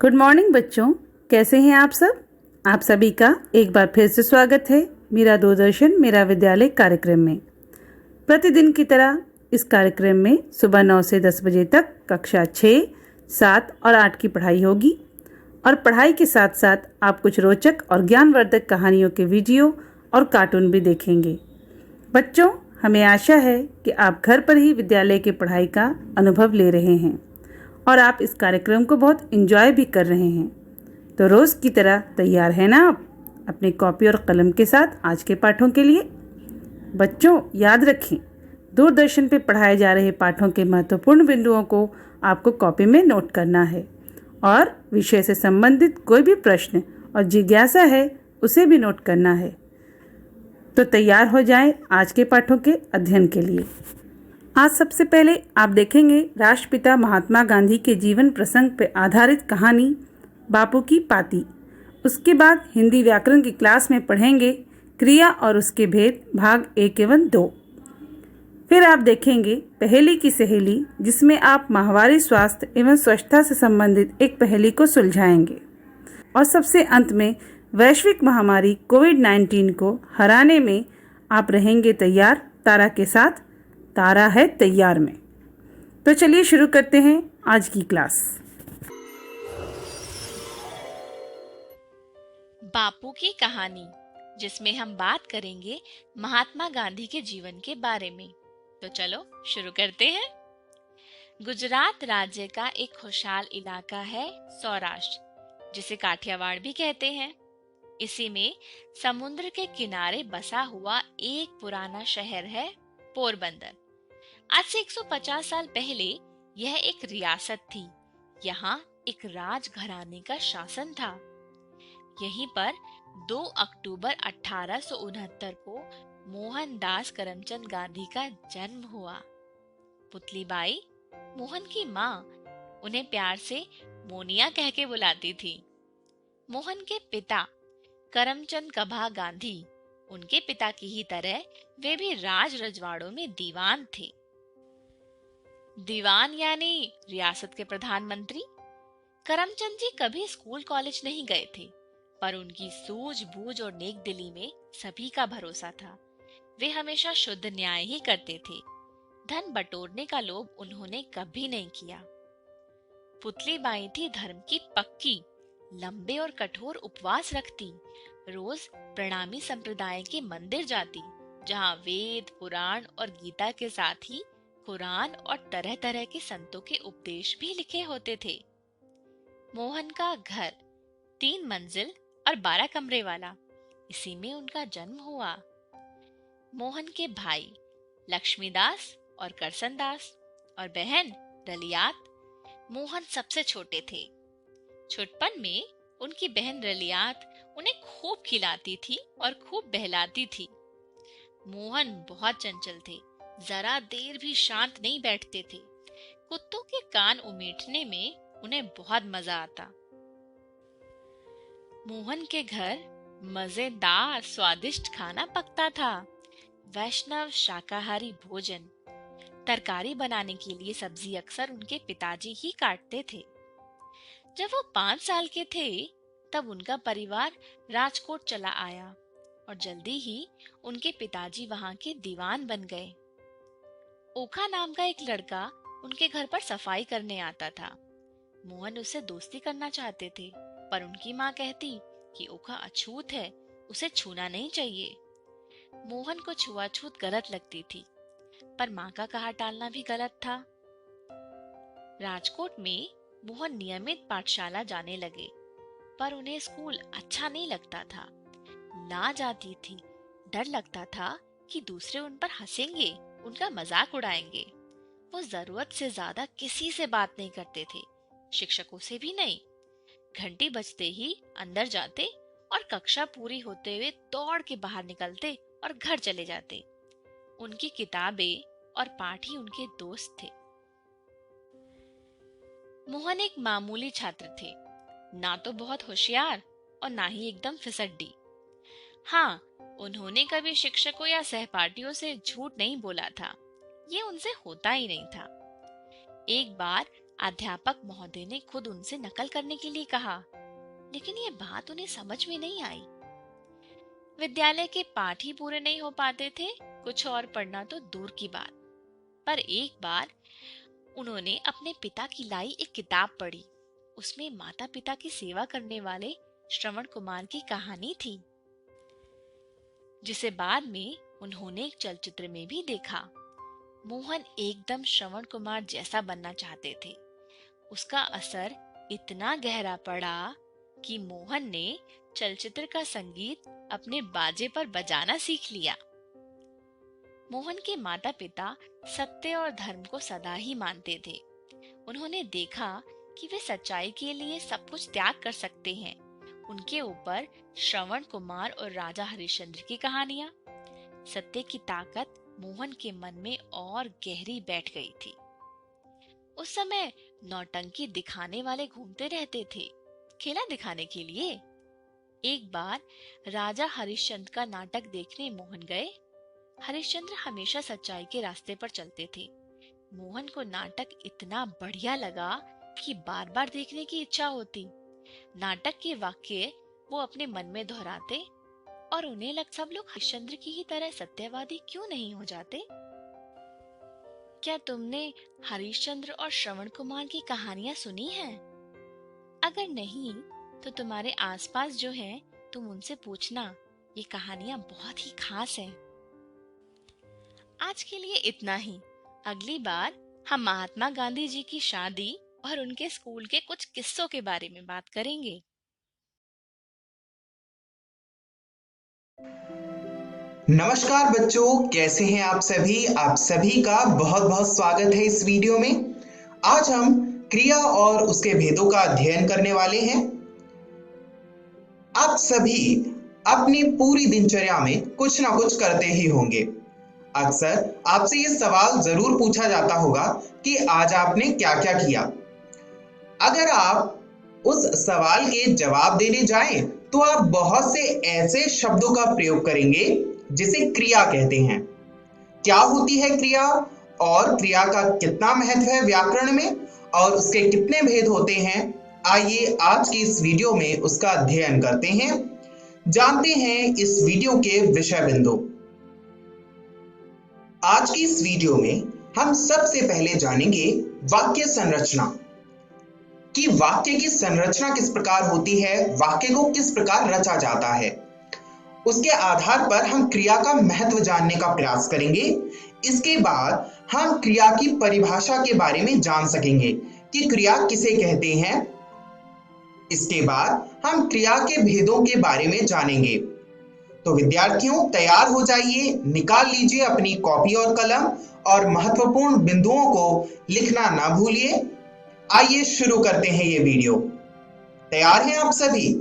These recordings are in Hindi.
गुड मॉर्निंग बच्चों, कैसे हैं आप सब। आप सभी का एक बार फिर से स्वागत है मेरा दूरदर्शन मेरा विद्यालय कार्यक्रम में। प्रतिदिन की तरह इस कार्यक्रम में सुबह 9 से 10 बजे तक कक्षा 6, 7 और 8 की पढ़ाई होगी और पढ़ाई के साथ साथ आप कुछ रोचक और ज्ञानवर्धक कहानियों के वीडियो और कार्टून भी देखेंगे। बच्चों, हमें आशा है कि आप घर पर ही विद्यालय की पढ़ाई का अनुभव ले रहे हैं और आप इस कार्यक्रम को बहुत एंजॉय भी कर रहे हैं। तो रोज़ की तरह तैयार हैं ना आप अपनी कॉपी और कलम के साथ आज के पाठों के लिए। बच्चों, याद रखें, दूरदर्शन पर पढ़ाए जा रहे पाठों के महत्वपूर्ण बिंदुओं को आपको कॉपी में नोट करना है और विषय से संबंधित कोई भी प्रश्न और जिज्ञासा है उसे भी नोट करना है। तो तैयार हो जाएं आज के पाठों के अध्ययन के लिए। आज सबसे पहले आप देखेंगे राष्ट्रपिता महात्मा गांधी के जीवन प्रसंग पर आधारित कहानी बापू की पाती। उसके बाद हिंदी व्याकरण की क्लास में पढ़ेंगे क्रिया और उसके भेद भाग 1 एवं 2। फिर आप देखेंगे पहेली की सहेली, जिसमें आप माहवारी स्वास्थ्य एवं स्वच्छता से संबंधित एक पहेली को सुलझाएंगे। और सबसे अंत में वैश्विक महामारी कोविड-19 को हराने में आप रहेंगे तैयार तारा के साथ। तारा है तैयार में। तो चलिए शुरू करते हैं आज की क्लास। बापू की कहानी, जिसमें हम बात करेंगे महात्मा गांधी के जीवन के बारे में। तो चलो शुरू करते हैं। गुजरात राज्य का एक खुशहाल इलाका है सौराष्ट्र, जिसे काठियावाड़ भी कहते हैं। इसी में समुद्र के किनारे बसा हुआ एक पुराना शहर है पोरबंदर। आज से 150 साल पहले यह एक रियासत थी। यहाँ एक राजघराने का शासन था। यहीं पर 2 अक्टूबर 1869 को मोहनदास करमचंद गांधी का जन्म हुआ। पुतलीबाई, मोहन की माँ, उन्हें प्यार से मोनिया कह के बुलाती थी। मोहन के पिता करमचंद कभा गांधी, उनके पिता की ही तरह वे भी राज रजवाड़ों में दीवान थे। दीवान यानी रियासत के प्रधानमंत्री। करमचंद जी कभी स्कूल कॉलेज नहीं गए थे, पर उनकी सूझबूझ और नेकदिली में सभी का भरोसा था। वे हमेशा शुद्ध न्याय ही करते थे। धन बटोरने का लोभ उन्होंने कभी नहीं किया। पुतलीबाई थी धर्म की पक्की, लंबे और कठोर उपवास रखती, रोज प्रणामी संप्रदाय के मंदिर जाती, जहाँ वेद, पुराण और गीता के साथ ही कुरान और तरह तरह के संतों के उपदेश भी लिखे होते थे। मोहन का घर 3 मंजिल और 12 कमरे वाला, इसी में उनका जन्म हुआ। मोहन के भाई लक्ष्मीदास और करसनदास और बहन रलियात। मोहन सबसे छोटे थे। छुटपन में उनकी बहन रलियात उन्हें खूब खिलाती थी और खूब बहलाती थी। मोहन बहुत चंचल थे, जरा देर भी शांत नहीं बैठते थे। कुत्तों के कान उमीटने में उन्हें बहुत मजा आता। मोहन के घर मजेदार स्वादिष्ट खाना पकता था। वैष्णव शाकाहारी भोजन। तरकारी बनाने के लिए सब्जी अक्सर उनके पिताजी ही काटते थे। जब वो 5 साल के थे, तब उनका परिवार राजकोट चला आया और जल्दी ही उनके पिताजी वहां के दीवान बन गए। ओखा नाम का एक लड़का उनके घर पर सफाई करने आता था। मोहन उससे दोस्ती करना चाहते थे, पर उनकी माँ कहती कि ओखा अछूत है, उसे छूना नहीं चाहिए। मोहन को छुआछूत गलत लगती थी, पर माँ का कहा टालना भी गलत था। राजकोट में मोहन नियमित पाठशाला जाने लगे, पर उन्हें स्कूल अच्छा नहीं लगता था। ना जाती थी, डर लगता था कि दूसरे उन पर हंसेंगे, उनका मजाक उड़ाएंगे। वो जरूरत से ज्यादा किसी से बात नहीं करते थे, शिक्षकों से भी नहीं। घंटी बजते ही अंदर जाते और कक्षा पूरी होते हुए दौड़ के बाहर निकलते और घर चले जाते। उनकी किताबें और पाठ ही उनके दोस्त थे। मोहन एक मामूली छात्र थे, ना तो बहुत होशियार और ना ही एकदम फिसड्डी। हाँ, उन्होंने कभी शिक्षकों या सहपाठियों से झूठ नहीं बोला था, ये उनसे होता ही नहीं था। एक बार अध्यापक महोदय ने खुद उनसे नकल करने के लिए कहा, लेकिन ये बात उन्हें समझ में नहीं आई। विद्यालय के पाठ ही पूरे नहीं हो पाते थे, कुछ और पढ़ना तो दूर की बात। पर एक बार उन्होंने अपने पिता की लाई एक किताब पढ़ी। उसमें माता पिता की सेवा करने वाले श्रवण कुमार की कहानी थी, जिसे बाद में उन्होंने एक चलचित्र में भी देखा। मोहन एकदम श्रवण कुमार जैसा बनना चाहते थे। उसका असर इतना गहरा पड़ा कि मोहन ने चलचित्र का संगीत अपने बाजे पर बजाना सीख लिया। मोहन के माता पिता सत्य और धर्म को सदा ही मानते थे। उन्होंने देखा कि वे सच्चाई के लिए सब कुछ त्याग कर सकते हैं। उनके ऊपर श्रवण कुमार और राजा हरिश्चंद्र की कहानियां, सत्य की ताकत मोहन के मन में और गहरी बैठ गई थी। उस समय नौटंकी दिखाने वाले घूमते रहते थे, खेला दिखाने के लिए। एक बार राजा हरिश्चंद्र का नाटक देखने मोहन गए। हरिश्चंद्र हमेशा सच्चाई के रास्ते पर चलते थे। मोहन को नाटक इतना बढ़िया लगा कि बार बार देखने की इच्छा होती। नाटक के वाक्य वो अपने मन में दोहराते और उन्हें सब लोग हरिश्चंद्र की ही तरह सत्यवादी क्यों नहीं हो जाते। क्या तुमने हरिश्चंद्र और श्रवण कुमार की कहानियां सुनी हैं? अगर नहीं तो तुम्हारे आसपास जो हैं, तुम उनसे पूछना। ये कहानियां बहुत ही खास हैं। आज के लिए इतना ही। अगली बार हम महात्मा गांधी जी की शादी और उनके स्कूल के कुछ किस्सों के बारे में बात करेंगे। नमस्कार बच्चों, कैसे हैं आप सभी? आप सभी का बहुत बहुत स्वागत है इस वीडियो में। आज हम क्रिया और उसके भेदों का अध्ययन करने वाले हैं। आप सभी अपनी पूरी दिनचर्या में कुछ ना कुछ करते ही होंगे। अक्सर आपसे ये सवाल जरूर पूछा जाता होगा कि आज आपने क्या क्या किया। अगर आप उस सवाल के जवाब देने जाएं तो आप बहुत से ऐसे शब्दों का प्रयोग करेंगे जिसे क्रिया कहते हैं। क्या होती है क्रिया और क्रिया का कितना महत्व है व्याकरण में और उसके कितने भेद होते हैं, आइए आज की इस वीडियो में उसका अध्ययन करते हैं। जानते हैं इस वीडियो के विषय बिंदु। आज की इस वीडियो में हम सबसे पहले जानेंगे वाक्य संरचना, कि वाक्य की संरचना किस प्रकार होती है, वाक्य को किस प्रकार रचा जाता है। उसके आधार पर हम क्रिया का महत्व जानने का प्रयास करेंगे। इसके बाद हम क्रिया की परिभाषा के बारे में जान सकेंगे कि क्रिया किसे कहते हैं। इसके बाद हम क्रिया के भेदों के बारे में जानेंगे। तो विद्यार्थियों तैयार हो जाइए, निकाल लीजिए अपनी कॉपी और कलम और महत्वपूर्ण बिंदुओं को लिखना ना भूलिए। आइए शुरू करते हैं ये वीडियो। तैयार हैं आप सभी?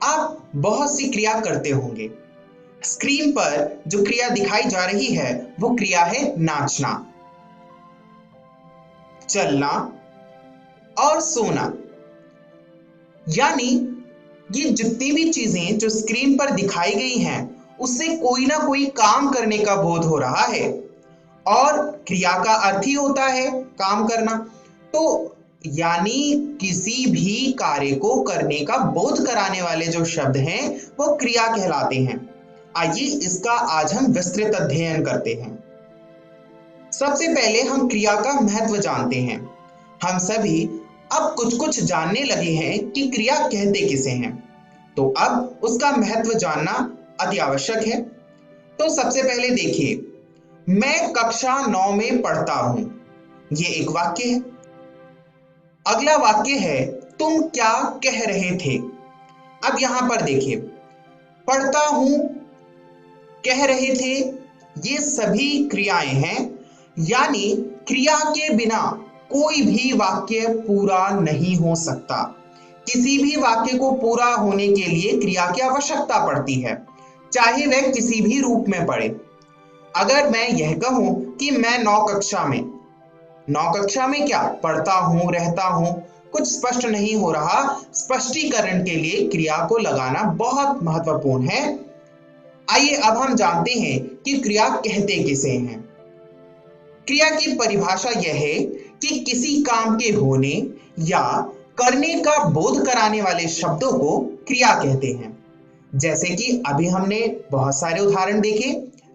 आप बहुत सी क्रिया करते होंगे। स्क्रीन पर जो क्रिया दिखाई जा रही है वो क्रिया है नाचना, चलना और सोना। यानी ये जितनी भी चीजें जो स्क्रीन पर दिखाई गई हैं उससे कोई ना कोई काम करने का बोध हो रहा है और क्रिया का अर्थ ही होता है काम करना। तो यानी किसी भी कार्य को करने का बोध कराने वाले जो शब्द हैं वो क्रिया कहलाते हैं। आइए इसका आज हम विस्तृत अध्ययन करते हैं। सबसे पहले हम क्रिया का महत्व जानते हैं। हम सभी अब कुछ कुछ जानने लगे हैं कि क्रिया कहते किसे हैं, तो अब उसका महत्व जानना अति आवश्यक है। तो सबसे पहले देखिए, मैं कक्षा 9 में पढ़ता हूं, ये एक वाक्य है। अगला वाक्य है तुम क्या कह रहे थे। अब यहां पर देखिए, पढ़ता हूं, कह रहे थे, ये सभी क्रियाएं हैं। यानी क्रिया के बिना कोई भी वाक्य पूरा नहीं हो सकता। किसी भी वाक्य को पूरा होने के लिए क्रिया की आवश्यकता पड़ती है, चाहे वह किसी भी रूप में पड़े। अगर मैं यह कहूं कि मैं 9 कक्षा में क्या पढ़ता हूं, रहता हूं, कुछ स्पष्ट नहीं हो रहा। स्पष्टीकरण के लिए क्रिया को लगाना बहुत महत्वपूर्ण है। आइए अब हम जानते हैं कि क्रिया कहते किसे हैं। क्रिया की परिभाषा यह है कि किसी काम के होने या करने का बोध कराने वाले शब्दों को क्रिया कहते हैं। जैसे कि अभी हमने बहुत सारे उदाहरण देखे,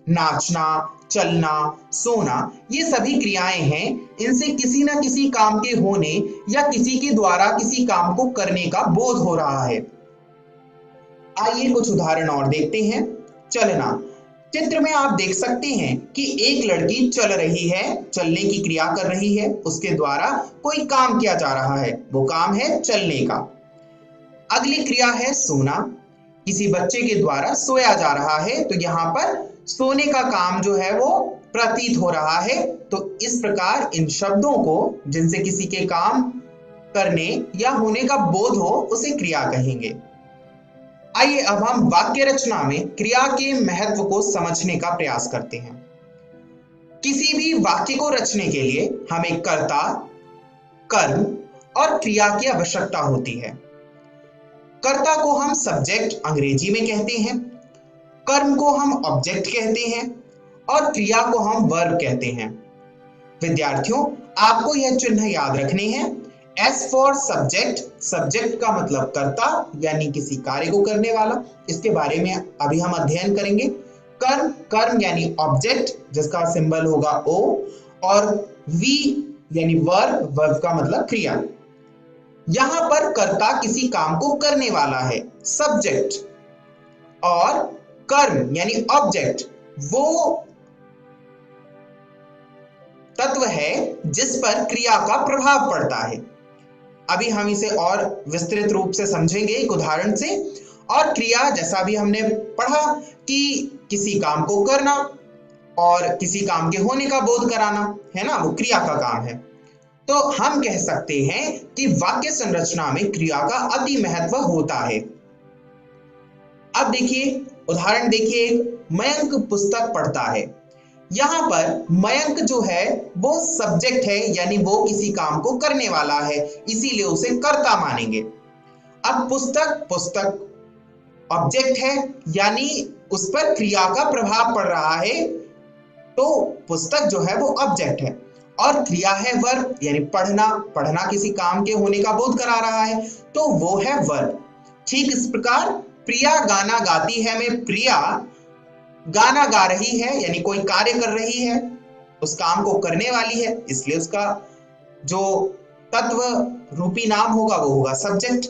नाचना, चलना, सोना, ये सभी क्रियाएं हैं। इनसे किसी ना किसी काम के होने या किसी के द्वारा किसी काम को करने का बोध हो रहा है। आइए कुछ उदाहरण और देखते हैं। चलना, चित्र में आप देख सकते हैं कि एक लड़की चल रही है, चलने की क्रिया कर रही है, उसके द्वारा कोई काम किया जा रहा है, वो काम है चलने का। अगली क्रिया है सोना, किसी बच्चे के द्वारा सोया जा रहा है, तो यहाँ पर सोने का काम जो है वो प्रतीत हो रहा है। तो इस प्रकार इन शब्दों को जिनसे किसी के काम करने या होने का बोध हो उसे क्रिया कहेंगे। आइए अब हम वाक्य रचना में क्रिया के महत्व को समझने का प्रयास करते हैं। किसी भी वाक्य को रचने के लिए हमें कर्ता, कर्म और क्रिया की आवश्यकता होती है। कर्ता को हम सब्जेक्ट अंग्रेजी में कहते हैं, कर्म को हम ऑब्जेक्ट कहते हैं और क्रिया को हम वर्ब कहते हैं। विद्यार्थियों, आपको यह चिन्ह याद रखने हैं। S फॉर सब्जेक्ट, सब्जेक्ट का मतलब कर्ता यानी किसी कार्य को करने वाला, इसके बारे में अभी हम अध्ययन करेंगे। कर्म, कर्म यानी ऑब्जेक्ट जिसका सिंबल होगा O, और V यानी वर्ब, वर्ब का मतलब क्रिया। यहां पर कर्ता किसी काम को करने वाला है, सब्जेक्ट, और कर्म यानी ऑब्जेक्ट वो तत्व है जिस पर क्रिया का प्रभाव पड़ता है। अभी हम इसे और विस्तृत रूप से समझेंगे एक उदाहरण से। और क्रिया, जैसा भी हमने पढ़ा कि किसी काम को करना और किसी काम के होने का बोध कराना, है ना, वो क्रिया का काम है। तो हम कह सकते हैं कि वाक्य संरचना में क्रिया का अति महत्व होता है। अब देखिए उदाहरण देखिए, एक मयंक पुस्तक पढ़ता है। यहां पर मयंक जो है वो सब्जेक्ट है, यानी वो किसी काम को करने वाला है, इसीलिए उसे कर्ता मानेंगे। अब पुस्तक, पुस्तक ऑब्जेक्ट है, यानी उस पर क्रिया का प्रभाव पड़ रहा है, तो पुस्तक जो है वो ऑब्जेक्ट है। और क्रिया है वर्ब, यानी पढ़ना, पढ़ना किसी काम के होने का बोध करा रहा है, तो वो है वर्ब। ठीक इस प्रकार प्रिया गाना गाती है में प्रिया गाना गा रही है, यानी कोई कार्य कर रही है, उस काम को करने वाली है, इसलिए उसका जो तत्व रूपी नाम होगा वो होगा सब्जेक्ट।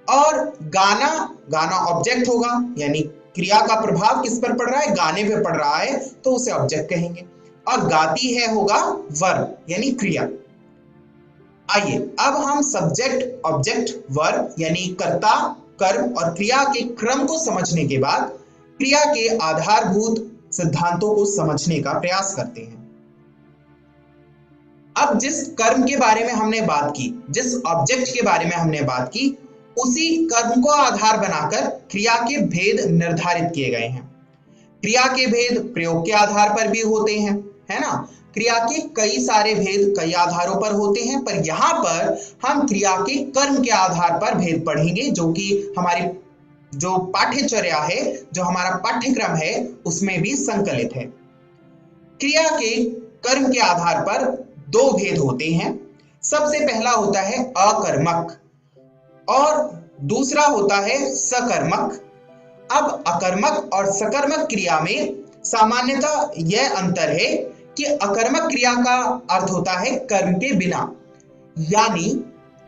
और गाना, गाना ऑब्जेक्ट होगा, यानी क्रिया का प्रभाव किस पर पड़ रहा है, गाने पे पड़ रहा है, तो उसे ऑब्जेक्ट कहेंगे। और गाती है होगा वर्ब यानी क्रिया। आइए अब हम सब्जेक्ट, ऑब्जेक्ट, वर्ब यानी कर्ता, कर्म और क्रिया के क्रम को समझने के बाद क्रिया के आधारभूत सिद्धांतों को समझने का प्रयास करते हैं। अब जिस कर्म के बारे में हमने बात की, जिस ऑब्जेक्ट के बारे में हमने बात की, उसी कर्म को आधार बनाकर क्रिया के भेद निर्धारित किए गए हैं। क्रिया के भेद प्रयोग के आधार पर भी होते हैं, है ना। क्रिया के कई सारे भेद कई आधारों पर होते हैं, पर यहाँ पर हम क्रिया के कर्म के आधार पर भेद पढ़ेंगे, जो कि हमारी जो पाठ्यचर्या है, जो हमारा पाठ्यक्रम है, उसमें भी संकलित है। क्रिया के कर्म के आधार पर दो भेद होते हैं। सबसे पहला होता है अकर्मक और दूसरा होता है सकर्मक। अब अकर्मक और सकर्मक क्रिया में सामान्यतः यह अंतर है कि अकर्मक क्रिया का अर्थ होता है कर्म के बिना, यानी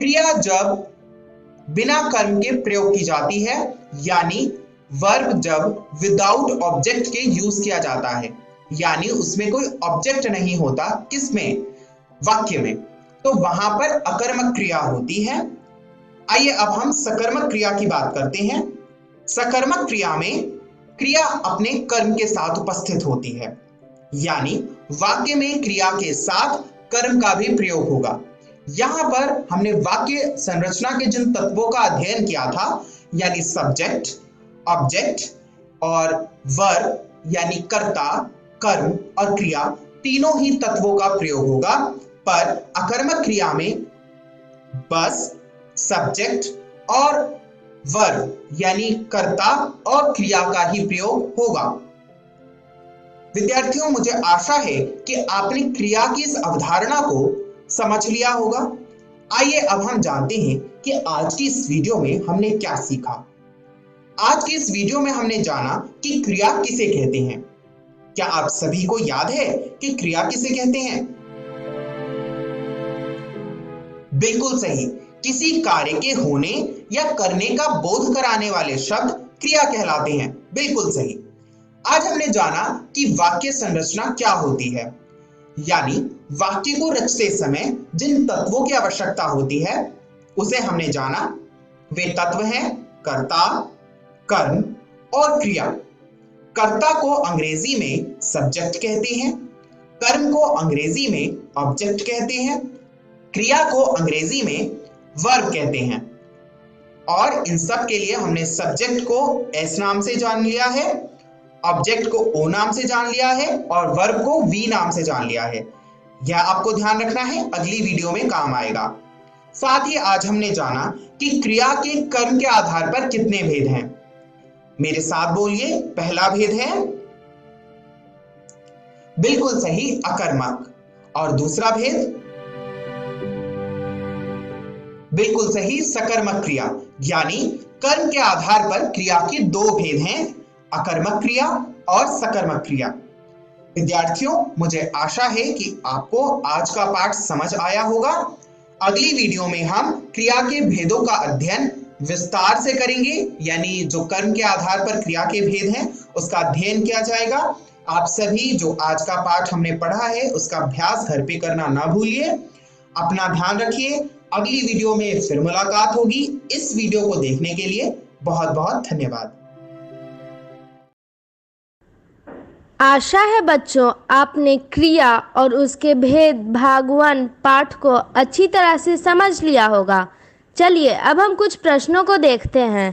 क्रिया जब बिना कर्म के प्रयोग की जाती है, यानी वर्ब जब विदाउट ऑब्जेक्ट के यूज किया जाता है, यानी उसमें कोई ऑब्जेक्ट नहीं होता, किसमें, वाक्य में, तो वहां पर अकर्मक क्रिया होती है। आइए अब हम सकर्मक क्रिया की बात करते हैं। सकर्मक क्रिया में क्रिया अपने कर्म के साथ उपस्थित होती है, यानी वाक्य में क्रिया के साथ कर्म का भी प्रयोग होगा। यहां पर हमने वाक्य संरचना के जिन तत्वों का अध्ययन किया था, यानी सब्जेक्ट, ऑब्जेक्ट और वर्ब यानी कर्ता, कर्म और क्रिया, तीनों ही तत्वों का प्रयोग होगा। पर अकर्मक क्रिया में बस सब्जेक्ट और वर्ब यानी कर्ता और क्रिया का ही प्रयोग होगा। विद्यार्थियों, मुझे आशा है कि आपने क्रिया की इस अवधारणा को समझ लिया होगा। आइए अब हम जानते हैं कि आज की इस वीडियो में हमने क्या सीखा। आज की इस वीडियो में हमने जाना कि क्रिया किसे कहते हैं। क्या आप सभी को याद है कि क्रिया किसे कहते हैं? बिल्कुल सही, किसी कार्य के होने या करने का बोध कराने वाले शब्द क्रिया कहलाते हैं। बिल्कुल सही। आज हमने जाना कि वाक्य संरचना क्या होती है, यानी वाक्य को रचते समय जिन तत्वों की आवश्यकता होती है उसे हमने जाना। वे तत्व हैं कर्ता, कर्म और क्रिया। कर्ता को अंग्रेजी में सब्जेक्ट कहते हैं, कर्म को अंग्रेजी में ऑब्जेक्ट कहते हैं, क्रिया को अंग्रेजी में वर्ब कहते हैं। और इन सब के लिए हमने सब्जेक्ट को एस नाम से जान लिया है, ऑब्जेक्ट को ओ नाम से जान लिया है और वर्ब को वी नाम से जान लिया है। यह आपको ध्यान रखना है, अगली वीडियो में काम आएगा। साथ ही आज हमने जाना कि क्रिया के कर्म के आधार पर कितने भेद हैं। मेरे साथ बोलिए। पहला भेद है बिल्कुल सही, अकर्मक। और दूसरा भेद बिल्कुल सही, सकर्मक क्रिया। यानी कर्म के आधार पर क्रिया के दो भेद हैं, अकर्मक क्रिया और सकर्मक क्रिया। विद्यार्थियों, मुझे आशा है कि आपको आज का पाठ समझ आया होगा। अगली वीडियो में हम क्रिया के भेदों का अध्ययन विस्तार से करेंगे, यानी जो कर्म के आधार पर क्रिया के भेद हैं उसका अध्ययन किया जाएगा। आप सभी जो आज का पाठ हमने पढ़ा है उसका अभ्यास घर पे करना ना भूलिए। अपना ध्यान रखिए। अगली वीडियो में फिर मुलाकात होगी। इस वीडियो को देखने के लिए बहुत बहुत धन्यवाद। आशा है बच्चों आपने क्रिया और उसके भेद भाग 1 पाठ को अच्छी तरह से समझ लिया होगा। चलिए अब हम कुछ प्रश्नों को देखते हैं।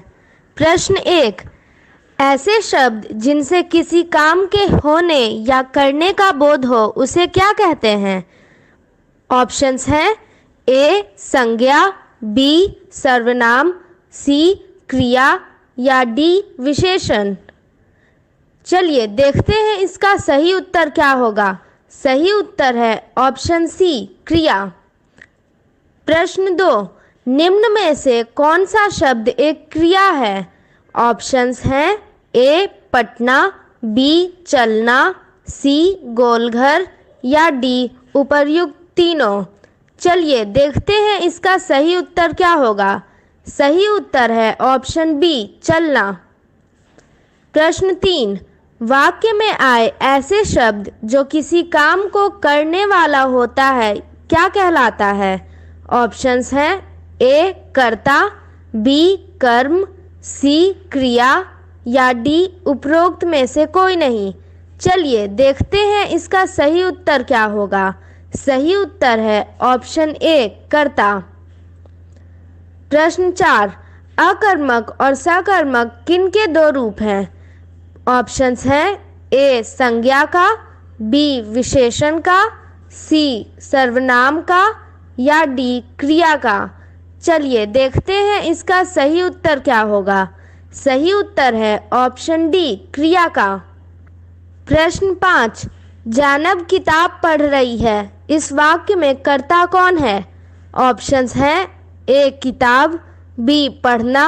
प्रश्न 1, ऐसे शब्द जिनसे किसी काम के होने या करने का बोध हो उसे क्या कहते हैं? ऑप्शंस हैं ए संज्ञा, बी सर्वनाम, सी क्रिया या डी विशेषण। चलिए देखते हैं इसका सही उत्तर क्या होगा। सही उत्तर है ऑप्शन सी क्रिया। प्रश्न 2, निम्न में से कौन सा शब्द एक क्रिया है? ऑप्शंस हैं ए पटना, बी चलना, सी गोलघर या डी उपर्युक्त तीनों। चलिए देखते हैं इसका सही उत्तर क्या होगा। सही उत्तर है ऑप्शन बी चलना। प्रश्न 3, वाक्य में आए ऐसे शब्द जो किसी काम को करने वाला होता है क्या कहलाता है? ऑप्शंस हैं ए कर्ता, बी कर्म, सी क्रिया या डी उपरोक्त में से कोई नहीं। चलिए देखते हैं इसका सही उत्तर क्या होगा। सही उत्तर है ऑप्शन ए कर्ता। प्रश्न 4, अकर्मक और सकर्मक किन के दो रूप हैं? ऑप्शंस हैं ए संज्ञा का, बी विशेषण का, सी सर्वनाम का या डी क्रिया का। चलिए देखते हैं इसका सही उत्तर क्या होगा। सही उत्तर है ऑप्शन डी क्रिया का। प्रश्न 5, जानब किताब पढ़ रही है, इस वाक्य में कर्ता कौन है? ऑप्शंस हैं ए किताब, बी पढ़ना,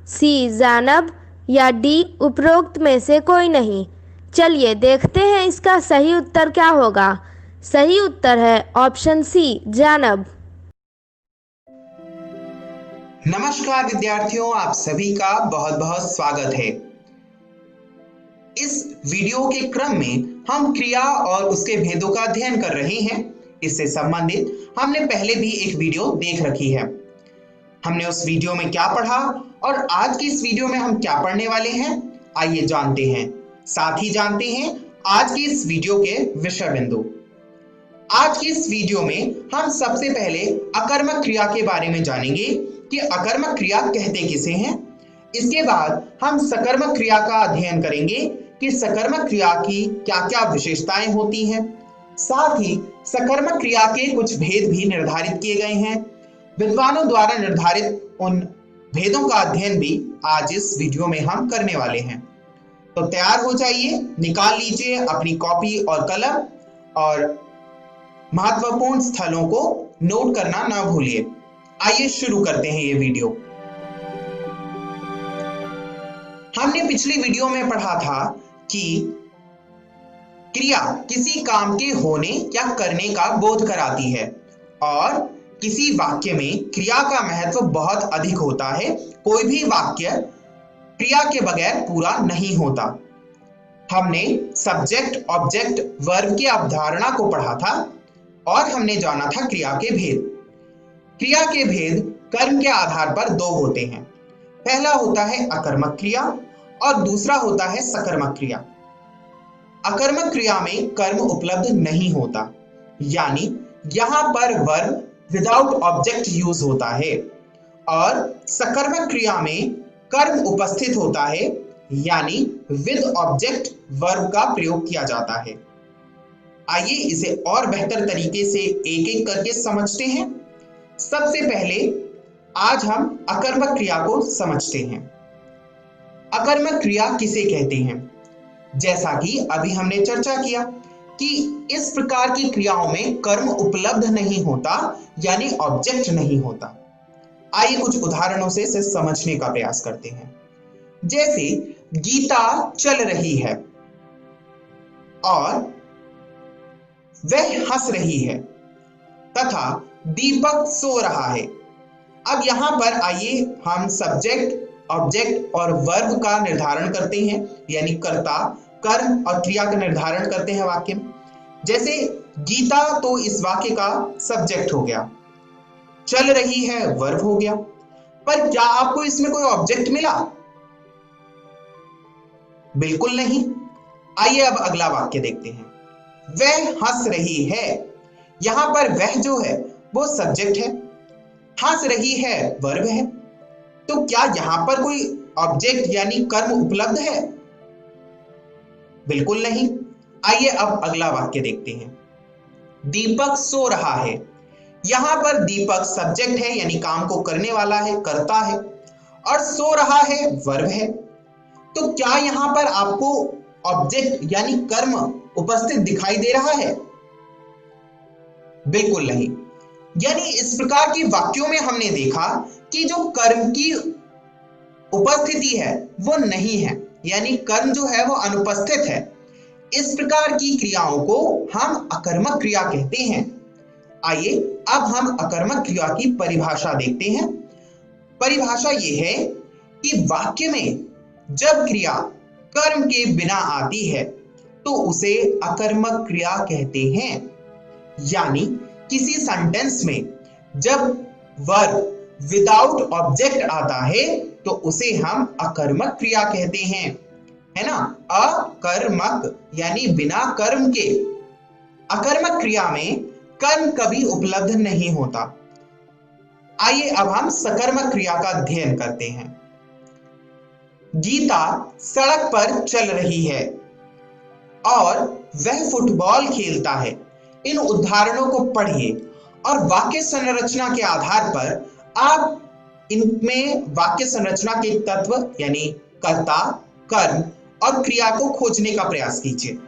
सी जानब या डी उपरोक्त में से कोई नहीं। चलिए देखते हैं इसका सही उत्तर क्या होगा। सही उत्तर है ऑप्शन सी जानब। नमस्कार विद्यार्थियों, आप सभी का बहुत बहुत स्वागत है। इस वीडियो के क्रम में हम क्रिया और उसके भेदों का अध्ययन कर रहे हैं। इससे संबंधित हमने पहले भी एक वीडियो देख रखी है। हमने उस वीडियो में क्या पढ़ा और आज की इस वीडियो में हम क्या पढ़ने वाले हैं, आइए जानते हैं। साथ ही जानते हैं आज की इस वीडियो के विषय बिंदु। आज की इस वीडियो में हम सबसे पहले अकर्मक क्रिया के बारे में जानेंगे कि अकर्मक क्रिया कहते किसे हैं। इसके बाद हम सकर्मक क्रिया का अध्ययन करेंगे कि सकर्मक क्रिया की क्या क्या विशेषताएं होती हैं। साथ ही सकर्मक क्रिया के कुछ भेद भी निर्धारित किए गए हैं। विद्वानों द्वारा निर्धारित उन भेदों का अध्ययन भी आज इस वीडियो में हम करने वाले हैं। तो तैयार हो जाइए, निकाल लीजिए अपनी कॉपी और कलम और महत्वपूर्ण स्थलों को नोट करना ना भूलिए। आइए शुरू करते हैं ये वीडियो। हमने पिछली वीडियो में पढ़ा था कि क्रिया किसी काम के होने या करने का बोध कराती है और किसी वाक्य में क्रिया का महत्व बहुत अधिक होता है। कोई भी वाक्य क्रिया के बगैर पूरा नहीं होता। हमने सब्जेक्ट, ऑब्जेक्ट, वर्ब की अवधारणा को पढ़ा था और हमने जाना था क्रिया के भेद। क्रिया के भेद कर्म के आधार पर दो होते हैं। पहला होता है अकर्मक क्रिया और दूसरा होता है सकर्मक क्रिया। अकर्मक क्रिया में कर्म उपलब्ध नहीं होता, यानी यहां पर वर्ब विदाउट ऑब्जेक्ट यूज होता है, और सकर्मक क्रिया में कर्म उपस्थित होता है, यानी विद ऑब्जेक्ट वर्ब का प्रयोग किया जाता है। आइए इसे और बेहतर तरीके से एक एक करके समझते हैं। सबसे पहले आज हम अकर्मक क्रिया को समझते हैं। अकर्मक क्रिया किसे कहते हैं? जैसा कि अभी हमने चर्चा किया कि इस प्रकार की क्रियाओं में कर्म उपलब्ध नहीं होता, यानी ऑब्जेक्ट नहीं होता। आइए कुछ उदाहरणों से इसे समझने का प्रयास करते हैं। जैसे गीता चल रही है और वह हंस रही है तथा दीपक सो रहा है। अब यहां पर आइए हम सब्जेक्ट, ऑब्जेक्ट और वर्ब का निर्धारण करते हैं, यानी कर्ता, कर्म और क्रिया का निर्धारण करते हैं वाक्य में। जैसे गीता तो इस वाक्य का सब्जेक्ट हो गया, चल रही है वर्ब हो गया। पर क्या आपको इसमें कोई ऑब्जेक्ट मिला? बिल्कुल नहीं। आइए अब अगला वाक्य देखते हैं। वह हंस रही है, यहां पर वह जो है वो सब्जेक्ट है, हंस रही है वर्ब है। तो क्या यहां पर कोई ऑब्जेक्ट यानी कर्म उपलब्ध है? बिल्कुल नहीं। आइए अब अगला वाक्य देखते हैं। दीपक सो रहा है, यहां पर दीपक सब्जेक्ट है, यानी काम को करने वाला है, करता है, और सो रहा है वर्ब है। तो क्या यहां पर आपको ऑब्जेक्ट यानी कर्म उपस्थित दिखाई दे रहा है? बिल्कुल नहीं। यानी इस प्रकार के वाक्यों में हमने देखा कि जो कर्म की उपस्थिति है वो नहीं है, यानी कर्म जो है वो अनुपस्थित है। इस प्रकार की क्रियाओं को हम अकर्मक क्रिया कहते हैं। आइए अब हम अकर्मक क्रिया की परिभाषा देखते हैं। परिभाषा ये है कि वाक्य में जब क्रिया कर्म के बिना आती है तो उसे अकर्मक क्रिया कहते हैं। यानी किसी सेंटेंस में जब वर्ब विदाउट ऑब्जेक्ट आता है तो उसे हम अकर्मक क्रिया कहते हैं, है ना? अकर्मक यानी बिना कर्म के। अकर्मक क्रिया में कर्म कभी उपलब्ध नहीं होता। आइए अब हम सकर्मक क्रिया का अध्ययन करते हैं। गीता सड़क पर चल रही है और वह फुटबॉल खेलता है। इन उदाहरणों को पढ़िए और वाक्य संरचना के आधार पर आप इनमें वाक्य संरचना के तत्व यानी कर्ता, कर्म और क्रिया को खोजने का प्रयास कीजिए।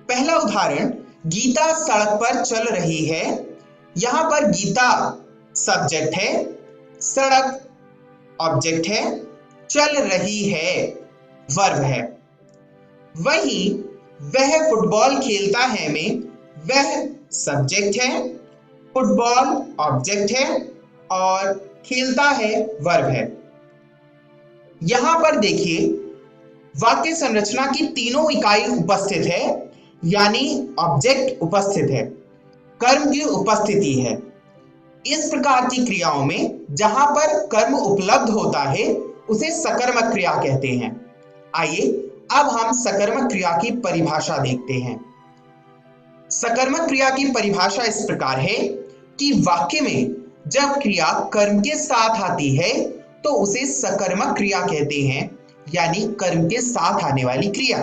पहला उदाहरण, गीता सड़क पर चल रही है। यहां पर गीता सब्जेक्ट है, सड़क ऑब्जेक्ट है, चल रही है वर्ब है। वहीं वह फुटबॉल खेलता है में वह सब्जेक्ट है, फुटबॉल ऑब्जेक्ट है और खेलता है वर्ब है। यहां पर देखिए वाक्य संरचना की तीनों इकाई उपस्थित है, यानी ऑब्जेक्ट उपस्थित है, कर्म की उपस्थिति है। इस प्रकार की क्रियाओं में जहां पर कर्म उपलब्ध होता है उसे सकर्मक क्रिया कहते हैं। आइए अब हम सकर्मक क्रिया की परिभाषा देखते हैं। सकर्मक क्रिया की परिभाषा इस प्रकार है कि वाक्य में जब क्रिया कर्म के साथ आती है तो उसे सकर्मक क्रिया कहते हैं, यानी कर्म के साथ आने वाली क्रिया।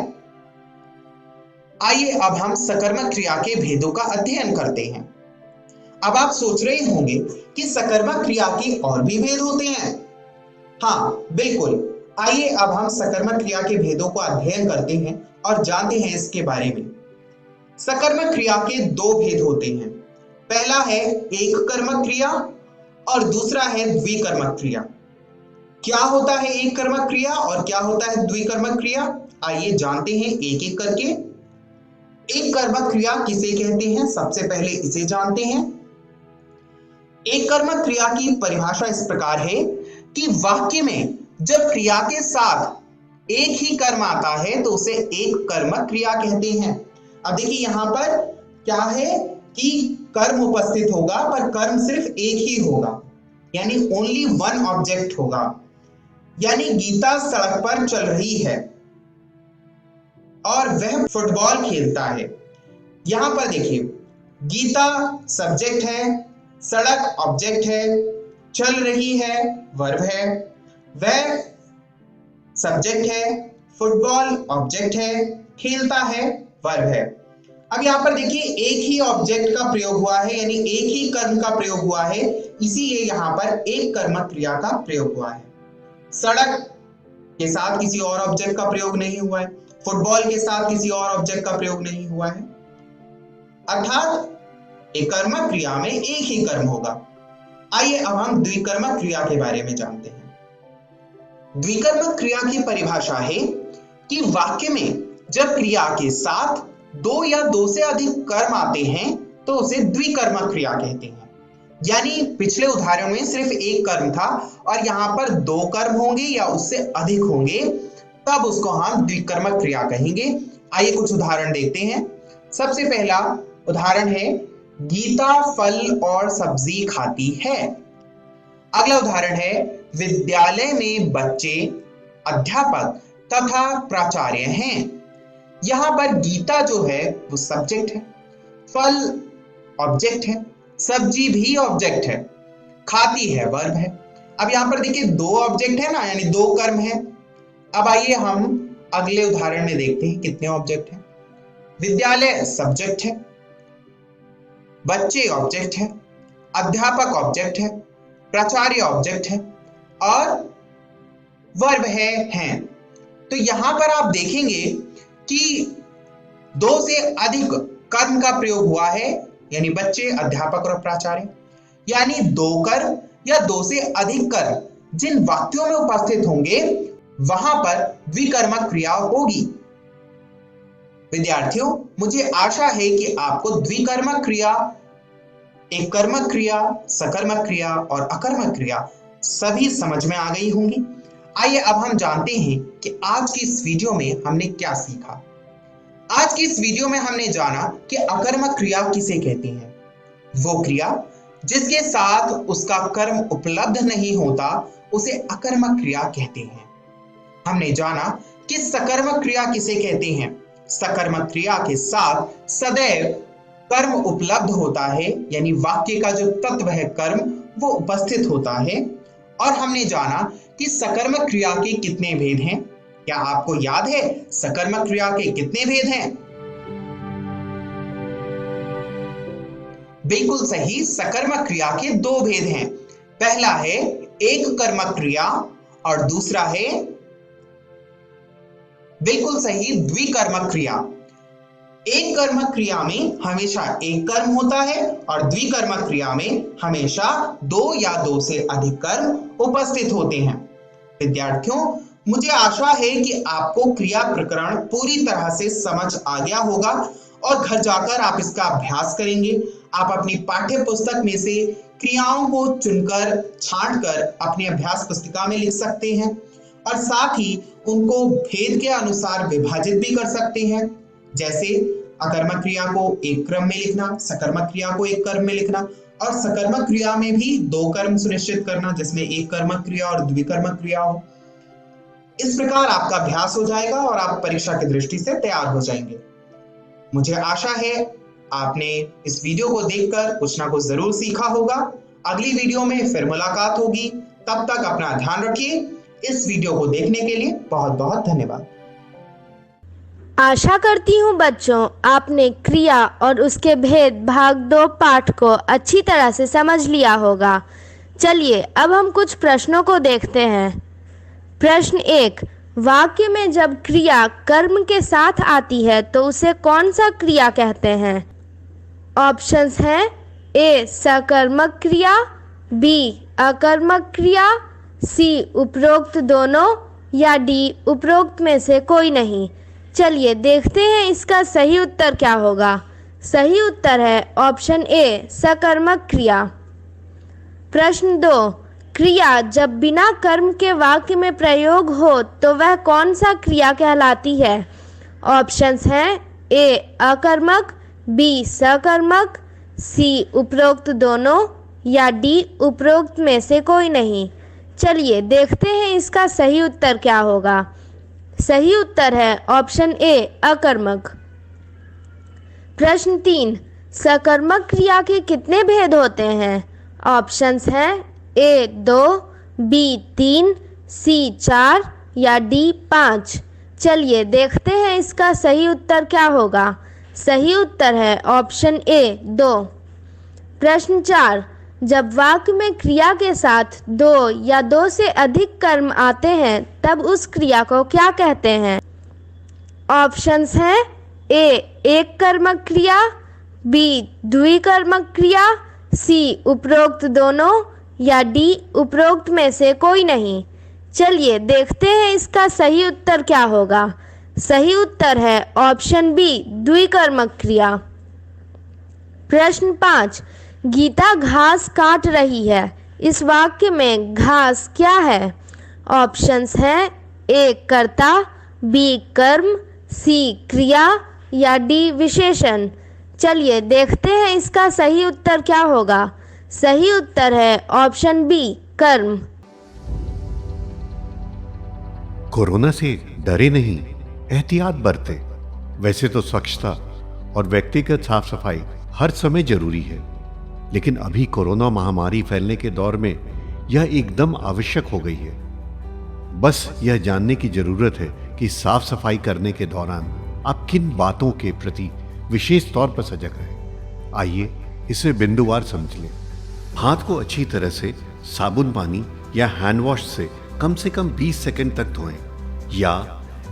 आइए अब हम सकर्मक क्रिया के भेदों का अध्ययन करते हैं। अब आप सोच रहे होंगे कि सकर्मक क्रिया के और भी भेद होते हैं। हाँ बिल्कुल। आइए अब हम सकर्मक क्रिया के भेदों को अध्ययन करते हैं और जानते हैं इसके बारे में। सकर्मक क्रिया के दो भेद होते हैं। पहला है एक कर्मक क्रिया और दूसरा है द्विकर्मक क्रिया। क्या होता है एक कर्मक क्रिया और क्या होता है द्विकर्मक क्रिया, आइए जानते हैं एक एक करके। एक कर्मक क्रिया किसे कहते हैं, सबसे पहले इसे जानते हैं। एक कर्मक क्रिया की परिभाषा इस प्रकार है कि वाक्य में जब क्रिया के साथ एक ही कर्म आता है तो उसे एक कर्मक क्रिया कहते हैं। अब देखिए यहां पर क्या है कि कर्म उपस्थित होगा पर कर्म सिर्फ एक ही होगा, यानी ओनली वन ऑब्जेक्ट होगा। यानी गीता सड़क पर चल रही है और वह फुटबॉल खेलता है। यहां पर देखिए गीता सब्जेक्ट है, सड़क ऑब्जेक्ट है, चल रही है वर्ब है, वह सब्जेक्ट है, फुटबॉल ऑब्जेक्ट है, खेलता है वर्ब है। अब यहां पर देखिए एक ही ऑब्जेक्ट का प्रयोग हुआ है, यानी एक ही कर्म का प्रयोग हुआ है, इसीलिए यहां पर एक कर्मक क्रिया का प्रयोग हुआ है। सड़क के साथ किसी और ऑब्जेक्ट का प्रयोग नहीं हुआ है, फुटबॉल के साथ किसी और ऑब्जेक्ट का प्रयोग नहीं हुआ है, अर्थात एक कर्मक क्रिया में एक ही कर्म होगा। आइए अब हम द्विकर्मक क्रिया के बारे में जानते हैं। द्विकर्मक क्रिया की परिभाषा है कि वाक्य में जब क्रिया के साथ दो या दो से अधिक कर्म आते हैं तो उसे द्विकर्मक क्रिया कहते हैं। यानी पिछले उदाहरण में सिर्फ एक कर्म था और यहां पर दो कर्म होंगे या उससे अधिक होंगे, तब उसको हम द्विकर्मक क्रिया कहेंगे। आइए कुछ उदाहरण देखते हैं। सबसे पहला उदाहरण है गीता फल और सब्जी खाती है। अगला उदाहरण है विद्यालय में बच्चे, अध्यापक तथा प्राचार्य हैं। यहां पर गीता जो है वो सब्जेक्ट है, फल ऑब्जेक्ट है, सब्जी भी ऑब्जेक्ट है, खाती है वर्ब है। अब यहां पर देखिए दो ऑब्जेक्ट है ना, यानी दो कर्म है। अब आइए हम अगले उदाहरण में देखते हैं कितने ऑब्जेक्ट हैं। विद्यालय सब्जेक्ट है, बच्चे ऑब्जेक्ट है, अध्यापक ऑब्जेक्ट है, प्राचार्य ऑब्जेक्ट है और वर्ब है हैं। तो यहां पर आप देखेंगे कि दो से अधिक कर्म का प्रयोग हुआ है, यानी बच्चे, अध्यापक और प्राचार्य। यानी दो कर्म या दो से अधिक कर्म जिन वाक्यों में उपस्थित होंगे वहां पर द्विकर्मक क्रिया होगी। विद्यार्थियों, मुझे आशा है कि आपको द्विकर्मक क्रिया, एक कर्मक क्रिया, सकर्मक क्रिया और अकर्मक क्रिया सभी समझ में आ गई होंगी। आइए अब हम जानते हैं कि आज की इस वीडियो में हमने क्या सीखा। आज की इस वीडियो में हमने जाना कि अकर्मक क्रिया किसे कहते हैं। वो क्रिया जिसके साथ उसका कर्म उपलब्ध नहीं होता उसे अकर्मक क्रिया कहते हैं। हमने जाना कि सकर्मक क्रिया किसे कहते हैं। सकर्मक क्रिया के साथ सदैव कर्म उपलब्ध होता है, यानी वाक्य का जो तत्व है कर्म वो उपस्थित होता है। और हमने जाना कि सकर्मक क्रिया के कितने भेद हैं। क्या आपको याद है सकर्मक क्रिया के कितने भेद हैं? बिल्कुल सही, सकर्मक क्रिया के दो भेद हैं। पहला है एक कर्मक क्रिया और दूसरा है बिल्कुल सही द्विकर्मक क्रिया। एक कर्मक क्रिया में हमेशा एक कर्म होता है और द्विकर्मक क्रिया में हमेशा दो या दो से अधिक कर्म उपस्थित होते हैं। विद्यार्थियों, मुझे आशा है कि आपको क्रिया प्रकरण पूरी तरह से समझ आ गया होगा और घर जाकर आप इसका अभ्यास करेंगे। आप अपनी पाठ्य पुस्तक में से क्रियाओं को चुनकर, छांटकर अपनी अभ्यास पुस्तिका में लिख सकते हैं और साथ ही उनको भेद के अनुसार विभाजित भी कर सकते हैं। जैसे अकर्मक क्रिया को एक क्रम में लिखना, सकर्मक क्रिया को एक कर्म में लिखना और सकर्मक क्रिया में भी दो कर्म सुनिश्चित करना जिसमें एक कर्मक क्रिया और द्विकर्मक क्रिया हो। इस प्रकार आपका अभ्यास हो जाएगा और आप परीक्षा की दृष्टि से तैयार हो जाएंगे। मुझे आशा है आपने इस वीडियो को देखकर कुछ ना कुछ जरूर सीखा होगा। अगली वीडियो में फिर मुलाकात होगी। तब तक अपना ध्यान रखिए। इस वीडियो को देखने के लिए बहुत बहुत धन्यवाद। आशा करती हूँ बच्चों आपने क्रिया और उसके भेद भाग 2 पाठ को अच्छी तरह से समझ लिया होगा। चलिए अब हम कुछ प्रश्नों को देखते हैं। प्रश्न 1, वाक्य में जब क्रिया कर्म के साथ आती है तो उसे कौन सा क्रिया कहते हैं? ऑप्शंस हैं ए सकर्मक क्रिया, बी अकर्मक क्रिया, सी उपरोक्त दोनों या डी उपरोक्त में से कोई नहीं। चलिए देखते हैं इसका सही उत्तर क्या होगा। सही उत्तर है ऑप्शन ए सकर्मक क्रिया। प्रश्न 2, क्रिया जब बिना कर्म के वाक्य में प्रयोग हो तो वह कौन सा क्रिया कहलाती है? ऑप्शंस हैं ए अकर्मक, बी सकर्मक, सी उपरोक्त दोनों या डी उपरोक्त में से कोई नहीं। चलिए देखते हैं इसका सही उत्तर क्या होगा। सही उत्तर है ऑप्शन ए अकर्मक। प्रश्न 3, सकर्मक क्रिया के कितने भेद होते हैं? ऑप्शंस हैं ए 2, बी 3, सी 4 या डी 5। चलिए देखते हैं इसका सही उत्तर क्या होगा। सही उत्तर है ऑप्शन ए 2। प्रश्न 4, जब वाक्य में क्रिया के साथ 2 या 2 से अधिक कर्म आते हैं तब उस क्रिया को क्या कहते हैं? ऑप्शंस हैं ए एक कर्मक क्रिया, बी द्विकर्मक क्रिया, सी उपरोक्त दोनों या डी उपरोक्त में से कोई नहीं। चलिए देखते हैं इसका सही उत्तर क्या होगा। सही उत्तर है ऑप्शन बी द्विकर्मक क्रिया। प्रश्न 5, गीता घास काट रही है। इस वाक्य में घास क्या है? ऑप्शंस हैं ए कर्ता, बी कर्म, सी क्रिया या डी विशेषण। चलिए देखते हैं इसका सही उत्तर क्या होगा। सही उत्तर है ऑप्शन बी कर्म। कोरोना से डरे नहीं, एहतियात बरतें। वैसे तो स्वच्छता और व्यक्तिगत साफ सफाई हर समय जरूरी है, लेकिन अभी कोरोना महामारी फैलने के दौर में यह एकदम आवश्यक हो गई है। बस यह जानने की जरूरत है कि साफ सफाई करने के दौरान आप किन बातों के प्रति विशेष तौर पर सजग रहें। आइए इसे बिंदुवार समझ लें। हाथ को अच्छी तरह से साबुन पानी या हैंड वॉश से कम 20 सेकंड तक धोएं या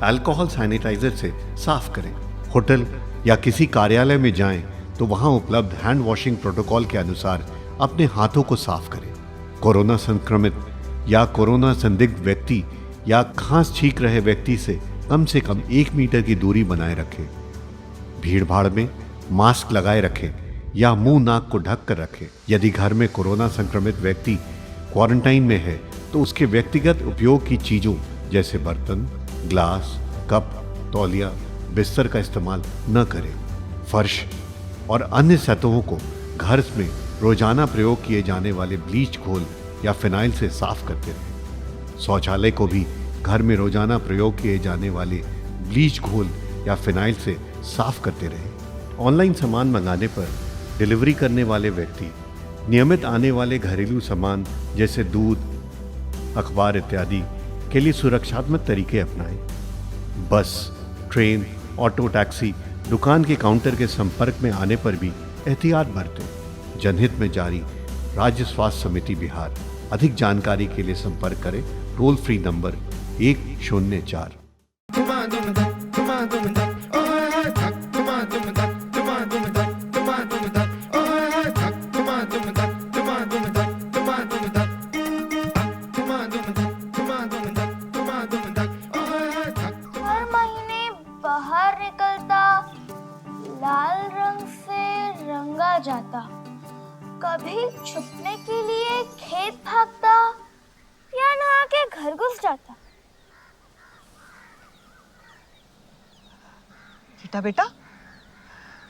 अल्कोहल सैनिटाइजर से साफ करें। होटल या किसी कार्यालय में जाएं तो वहां उपलब्ध हैंड वॉशिंग प्रोटोकॉल के अनुसार अपने हाथों को साफ करें। कोरोना संक्रमित या कोरोना संदिग्ध व्यक्ति या खांस छींक रहे व्यक्ति से कम 1 मीटर की दूरी बनाए रखें। भीड़ भाड़ में मास्क लगाए रखें या मुंह नाक को ढक कर रखें। यदि घर में कोरोना संक्रमित व्यक्ति क्वारंटाइन में है तो उसके व्यक्तिगत उपयोग की चीजों जैसे बर्तन, ग्लास, कप, तौलिया, बिस्तर का इस्तेमाल न करें। फर्श और अन्य सतहों को घर में रोजाना प्रयोग किए जाने वाले ब्लीच घोल या फिनाइल से साफ करते रहें। शौचालय को भी घर में रोजाना प्रयोग किए जाने वाले ब्लीच घोल या फिनाइल से साफ करते रहें। ऑनलाइन सामान मंगाने पर डिलीवरी करने वाले व्यक्ति नियमित आने वाले घरेलू सामान जैसे दूध, अखबार इत्यादि के लिए सुरक्षात्मक तरीके अपनाएं। बस, ट्रेन, ऑटो, टैक्सी, दुकान के काउंटर के संपर्क में आने पर भी एहतियात बरतें। जनहित में जारी राज्य स्वास्थ्य समिति बिहार। अधिक जानकारी के लिए संपर्क करें टोल फ्री नंबर 104। जाता, कभी छुपने के लिए खेत भागता या नहा के घर घुस जाता। बेटा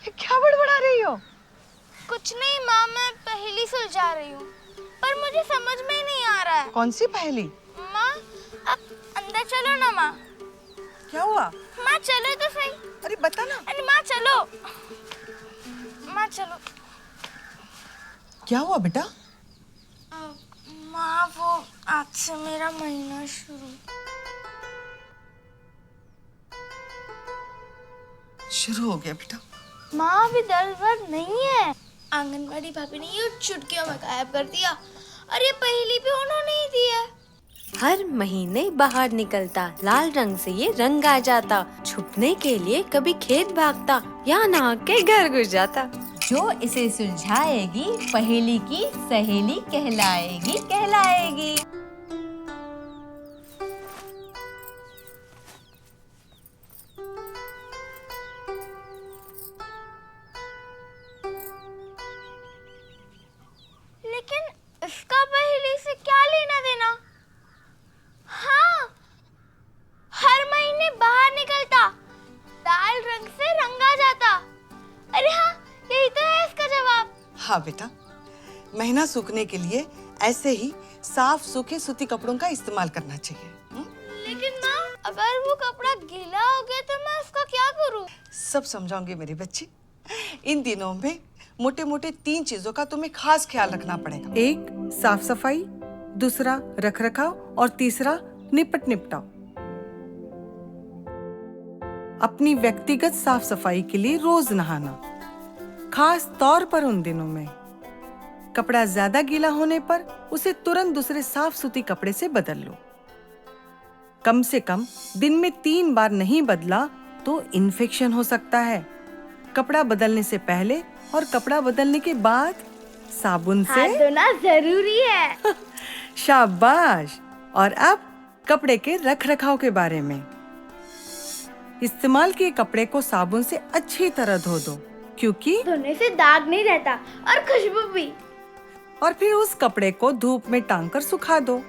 ये क्या बड़बड़ा रही हो? कुछ नहीं माँ, मैं पहेली सुलझा रही हूँ, पर मुझे समझ में ही नहीं आ रहा है। कौन सी पहेली? माँ अब अंदर चलो ना। माँ क्या हुआ? माँ चलो तो सही। अरे बता ना। अरे माँ चलो, माँ चलो। क्या हुआ बेटा? माँ वो आज से मेरा महीना शुरू हो गया बेटा। माँ अभी दर्द वर्द नहीं है। आंगनबाड़ी भाभी ने ये चुटकियों में गायब कर दिया और ये पहेली भी उन्होंने ही दी है। हर महीने बाहर निकलता, लाल रंग से ये रंग आ जाता, छुपने के लिए कभी खेत भागता या नहा के घर घुस जाता। जो इसे सुलझाएगी पहेली की सहेली कहलाएगी कहलाएगी। लेकिन इसका पहेली से क्या लेना देना? हाँ, हर महीने बाहर निकलता, लाल रंग से रंगा जाता। अरे हाँ, यही तो है इसका जवाब। हाँ बेटा, महीना सूखने के लिए ऐसे ही साफ सूखे सूती कपड़ों का इस्तेमाल करना चाहिए। लेकिन माँ, अगर वो कपड़ा गीला हो गया तो मैं उसका क्या करूँ? सब समझाऊंगी मेरी बच्ची। इन दिनों में मोटे मोटे 3 चीजों का तुम्हें खास ख्याल रखना पड़ेगा। एक साफ सफाई, दूसरा रख रखाव और तीसरा निपट निपटाव। अपनी व्यक्तिगत साफ सफाई के लिए रोज नहाना, खास तौर पर उन दिनों में। कपड़ा ज्यादा गीला होने पर उसे तुरंत दूसरे साफ सूती कपड़े से बदल लो। कम से कम दिन में 3 बार नहीं बदला तो इन्फेक्शन हो सकता है। कपड़ा बदलने से पहले और कपड़ा बदलने के बाद साबुन से हाथ धोना जरूरी है। शाबाश। और अब कपड़े के रख रखाव के बारे में। इस्तेमाल किए कपड़े को साबुन से अच्छी तरह धो दो, क्योंकि धोने से दाग नहीं रहता और खुशबू भी। और फिर उस कपड़े को धूप में टांग कर सुखा दो।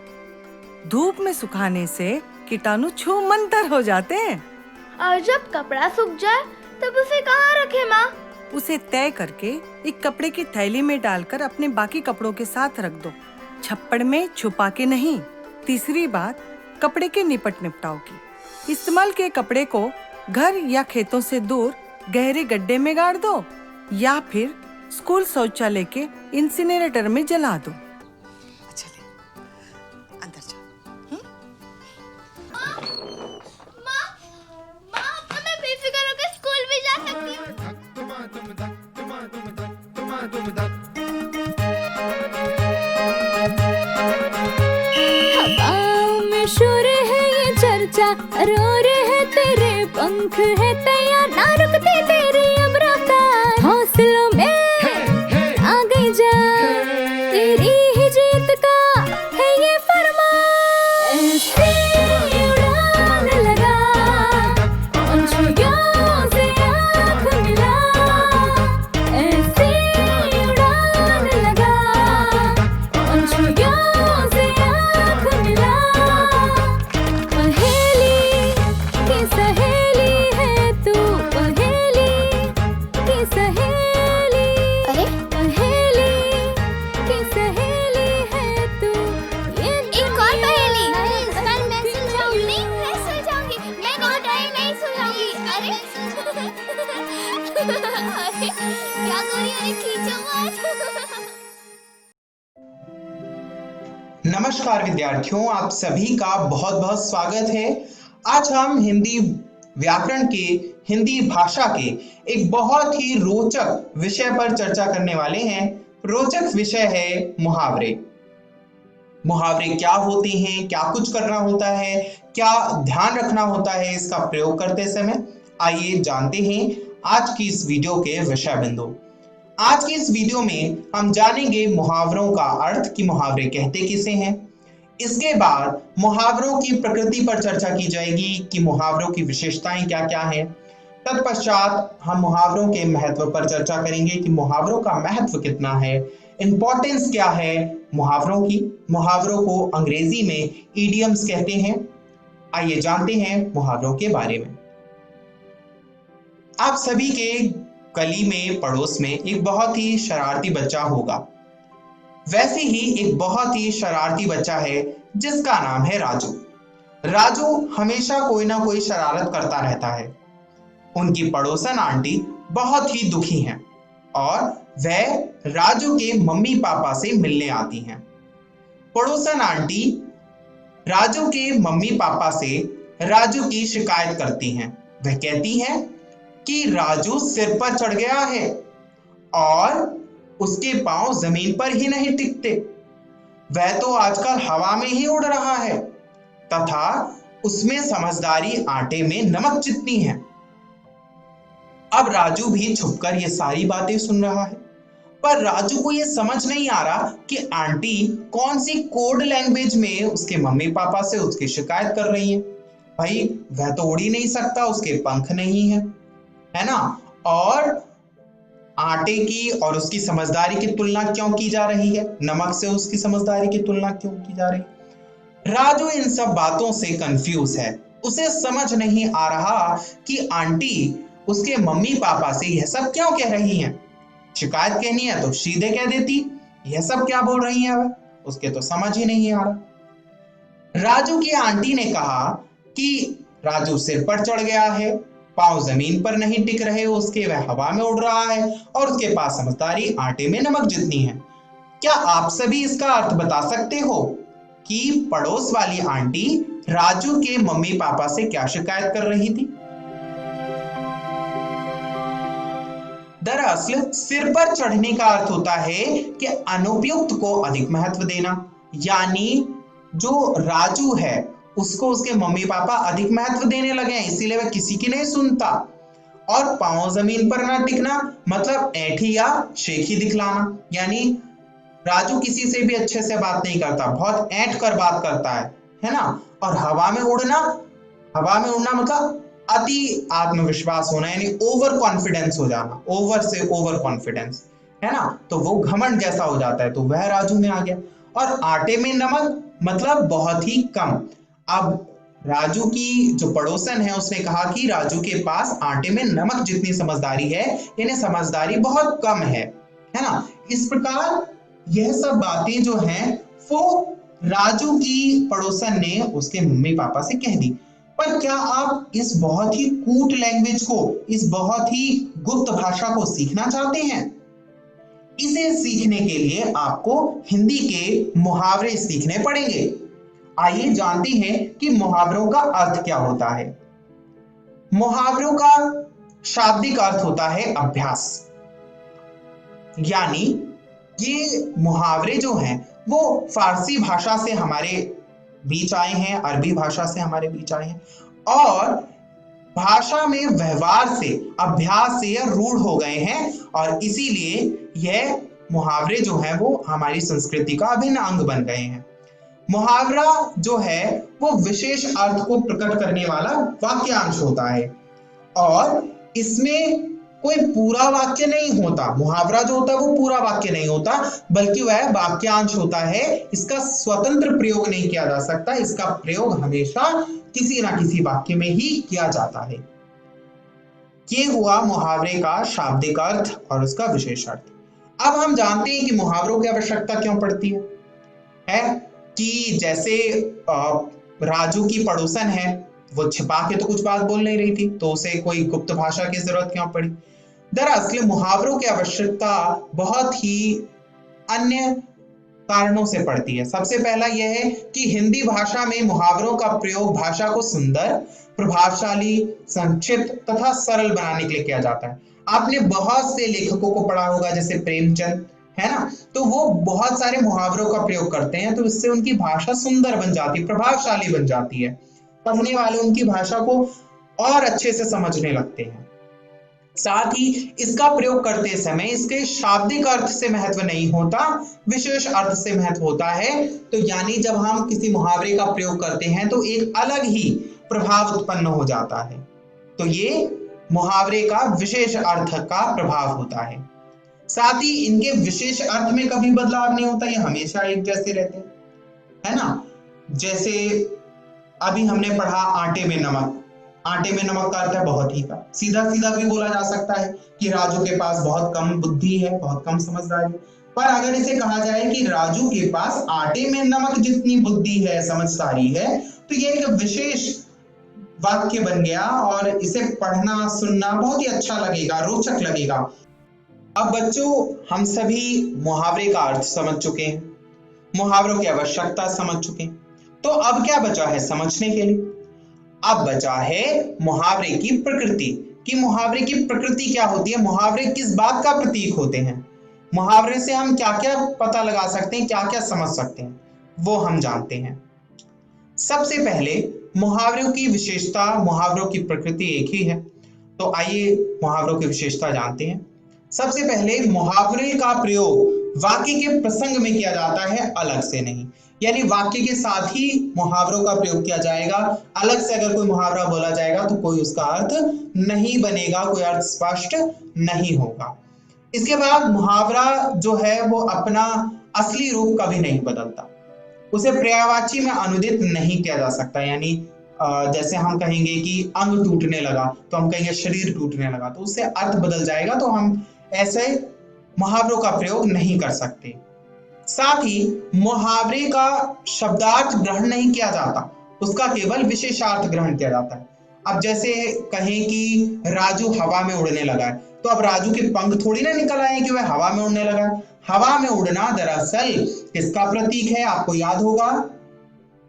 धूप में सुखाने से कीटाणु छू मंतर हो जाते हैं। और जब कपड़ा सूख जाए तब उसे कहाँ रखे माँ? उसे तय करके एक कपड़े की थैली में डालकर अपने बाकी कपड़ों के साथ रख दो, छप्पड़ में छुपा के नहीं। तीसरी बात, कपड़े के निपट निपटाव की। इस्तेमाल किए कपड़े को घर या खेतों से दूर गहरे गड्ढे में गाड़ दो या फिर स्कूल शौचालय के इंसिनरेटर में जला दो। चलिए अंदर जाओ। माँ, मैं बेफिक्र होकर स्कूल भी जा सकती हूँ। हवाओं में शोर है ये चर्चा, रो रहे हैं तेरे पंख है तैयार, ना रुकती तेरी अब रफ्तार। हौसलों में आ गई जा, तेरी ही जीत का है ये फरमान। ऐसी उड़ान लगा, पंछियों से आँख मिला। ऐसी उड़ान लगा, पंछियों से आँख मिला। पहेली की सहेली है तू, पहेली की सहेली। पहेली की सहेली है तू। एक और पहेली। इस बार मैं सुलझाऊंगी। नहीं, मैं सुलझाऊंगी। मैं नहीं सुलझाऊंगी। अरे अरे क्या करी? अरे खींचो मत। नमस्कार विद्यार्थियों, आप सभी का बहुत बहुत स्वागत है। आज हम हिंदी व्याकरण के, हिंदी भाषा के एक बहुत ही रोचक विषय पर चर्चा करने वाले हैं। रोचक विषय है मुहावरे। मुहावरे क्या होते हैं, क्या कुछ करना होता है, क्या ध्यान रखना होता है इसका प्रयोग करते समय, आइए जानते हैं आज की इस वीडियो के विषय बिंदु। आज की इस वीडियो में हम जानेंगे मुहावरों का अर्थ कि मुहावरे कहते किसे हैं। इसके बाद मुहावरों की प्रकृति पर चर्चा की जाएगी कि मुहावरों की विशेषताएं क्या क्या हैं। तत्पश्चात हम मुहावरों के महत्व पर चर्चा करेंगे कि मुहावरों का महत्व कितना है, इंपॉर्टेंस क्या है मुहावरों की। मुहावरों को अंग्रेजी में इडियम्स कहते हैं। आइए जानते हैं मुहावरों के बारे में। आप सभी के गली में, पड़ोस में एक बहुत ही शरारती बच्चा होगा। वैसे ही एक बहुत ही शरारती बच्चा है जिसका नाम है राजू। राजू हमेशा कोई ना कोई शरारत करता रहता है। उनकी पड़ोसन आंटी बहुत ही दुखी हैं और वह राजू के मम्मी पापा से मिलने आती हैं। पड़ोसन आंटी राजू के मम्मी पापा से राजू की शिकायत करती हैं। वह कहती हैं कि राजू सिर पर चढ़ गया है और उसके पांव जमीन पर ही नहीं टिकते। वह तो आजकल हवा में ही उड़ रहा है। तथा उसमें समझदारी आटे में नमक जितनी है। अब राजू भी छुपकर ये सारी बातें सुन रहा है, पर राजू को ये समझ नहीं आ रहा कि आंटी कौन सी कोड लैंग्वेज में उसके मम्मी पापा से उसकी शिकायत कर रही है। भाई वह तो उड़ ही नहीं सकता, उसके पंख नहीं है ना। और आटे की और उसकी समझदारी की तुलना क्यों की जा रही है, नमक से उसकी समझदारी की तुलना क्यों की जा रही है। राजू इन सब बातों से कंफ्यूज है। उसे समझ नहीं आ रहा कि आंटी उसके मम्मी पापा से यह सब क्यों कह रही हैं। शिकायत कहनी है तो सीधे कह देती, यह सब क्या बोल रही हैं वह, उसके तो समझ ही नहीं आ रहा। राजू की आंटी ने कहा कि राजू सिर पर चढ़ गया है, पांव जमीन पर नहीं टिक रहे उसके, वह हवा में उड़ रहा है और उसके पास समझदारी आटे में नमक जितनी है। क्या आप सभी इसका अर्थ बता सकते हो कि पड़ोस वाली आंटी राजू के मम्मी पापा से क्या शिकायत कर रही थी? दरअसल सिर पर चढ़ने का अर्थ होता है कि अनुपयुक्त को अधिक महत्व देना, यानी जो राजू है उसको उसके मम्मी पापा अधिक महत्व देने लगे हैं, इसीलिए वह किसी की नहीं सुनता। और पांव जमीन पर ना टिकना मतलब ऐठी या शेखी दिखलाना, यानी राजू किसी से भी अच्छे से बात नहीं करता, बहुत ऐंठ कर बात करता है ना। और हवा में उड़ना मतलब अति आत्मविश्वास होना, यानी ओवर कॉन्फिडेंस हो जाना, ओवर से ओवर कॉन्फिडेंस, है ना। तो वो घमंड जैसा हो जाता है, तो वह राजू में आ गया। और आटे में नमक मतलब बहुत ही कम। अब राजू की जो पड़ोसन है उसने कहा कि राजू के पास आटे में नमक जितनी समझदारी है, यानी समझदारी बहुत कम है ना। इस प्रकार यह सब बातें जो हैं वो राजू की पड़ोसन ने उसके मम्मी पापा से कह दी। पर क्या आप इस बहुत ही कूट लैंग्वेज को, इस बहुत ही गुप्त भाषा को सीखना चाहते हैं? इसे सीखने के लिए आपको हिंदी के मुहावरे सीखने पड़ेंगे। आइए जानते हैं कि मुहावरों का अर्थ क्या होता है। मुहावरों का शाब्दिक अर्थ होता है अभ्यास, यानी ये मुहावरे जो हैं वो फारसी भाषा से हमारे बीच आए हैं, अरबी भाषा से हमारे बीच आए हैं और भाषा में व्यवहार से, अभ्यास से यह रूढ़ हो गए हैं और इसीलिए यह मुहावरे जो हैं वो हमारी संस्कृति का अभिन्न अंग बन गए हैं। मुहावरा जो है वो विशेष अर्थ को प्रकट करने वाला वाक्यांश होता है और इसमें कोई पूरा वाक्य नहीं होता। मुहावरा जो होता है वो पूरा वाक्य नहीं होता, बल्कि वह वाक्यांश होता है। इसका स्वतंत्र प्रयोग नहीं किया जा सकता, इसका प्रयोग हमेशा किसी ना किसी वाक्य में ही किया जाता है। ये हुआ मुहावरे का शाब्दिक अर्थ और उसका विशेष अर्थ। अब हम जानते हैं कि मुहावरों की आवश्यकता क्यों पड़ती है कि जैसे राजू की पड़ोसन है, वो छिपा के तो कुछ बात बोल नहीं रही थी, तो उसे कोई गुप्त भाषा की जरूरत क्यों पड़ी। दरअसल मुहावरों की आवश्यकता बहुत ही अन्य कारणों से पड़ती है। सबसे पहला यह है कि हिंदी भाषा में मुहावरों का प्रयोग भाषा को सुंदर, प्रभावशाली, संक्षिप्त तथा सरल बनाने के लिए किया जाता है। आपने बहुत से लेखकों को पढ़ा होगा, जैसे प्रेमचंद, है ना, तो वो बहुत सारे मुहावरों का प्रयोग करते हैं, तो इससे उनकी भाषा सुंदर बन जाती है, प्रभावशाली बन जाती है। पढ़ने वाले उनकी भाषा को और अच्छे से समझने लगते हैं। साथ ही इसका प्रयोग करते समय इसके शाब्दिक अर्थ से महत्व नहीं होता, विशेष अर्थ से महत्व होता है। तो यानी जब हम किसी मुहावरे का प्रयोग करते हैं तो एक अलग ही प्रभाव उत्पन्न हो जाता है। तो ये मुहावरे का विशेष अर्थ का प्रभाव होता है। साथ ही इनके विशेष अर्थ में कभी बदलाव नहीं होता, ये हमेशा एक जैसे रहते हैं, है ना। जैसे अभी हमने पढ़ा आटे में नमक। आटे में नमक का अर्थ है बहुत ही कम। सीधा सीधा भी बोला जा सकता है कि राजू के पास बहुत कम बुद्धि है, बहुत कम समझदारी। पर अगर इसे कहा जाए कि राजू के पास आटे में नमक जितनी बुद्धि है, समझदारी है, तो ये एक विशेष वाक्य बन गया और इसे पढ़ना सुनना बहुत ही अच्छा लगेगा, रोचक लगेगा। अब बच्चों, हम सभी मुहावरे का अर्थ समझ चुके हैं, मुहावरों की आवश्यकता समझ चुके हैं, तो अब क्या बचा है समझने के लिए? अब बचा है मुहावरे की प्रकृति, कि मुहावरे की प्रकृति क्या होती है, मुहावरे किस बात का प्रतीक होते हैं, मुहावरे से हम क्या क्या पता लगा सकते हैं, क्या क्या समझ सकते हैं, वो हम जानते हैं। सबसे पहले मुहावरों की विशेषता, मुहावरों की प्रकृति एक ही है, तो आइए मुहावरों की विशेषता जानते हैं। सबसे पहले मुहावरे का प्रयोग वाक्य के प्रसंग में किया जाता है, अलग से नहीं। यानी वाक्य के साथ ही मुहावरों का प्रयोग किया जाएगा। अलग से अगर कोई मुहावरा बोला जाएगा तो कोई उसका अर्थ नहीं बनेगा, कोई अर्थ स्पष्ट नहीं होगा। इसके बाद मुहावरा जो है वो अपना असली रूप कभी नहीं बदलता, उसे पर्यायवाची में अनुदित नहीं किया जा सकता। यानी जैसे हम कहेंगे कि अंग टूटने लगा तो हम कहेंगे शरीर टूटने लगा, तो उससे अर्थ बदल जाएगा, तो हम ऐसे मुहावरों का प्रयोग नहीं कर सकते। साथ ही मुहावरे का शब्दार्थ ग्रहण नहीं किया जाता, उसका केवल विशेषार्थ ग्रहण किया जाता है। अब जैसे कहें कि राजू हवा में उड़ने लगा है, तो अब राजू के पंख थोड़ी ना निकल आए कि वह हवा में उड़ने लगा है। हवा में उड़ना दरअसल किसका प्रतीक है, आपको याद होगा,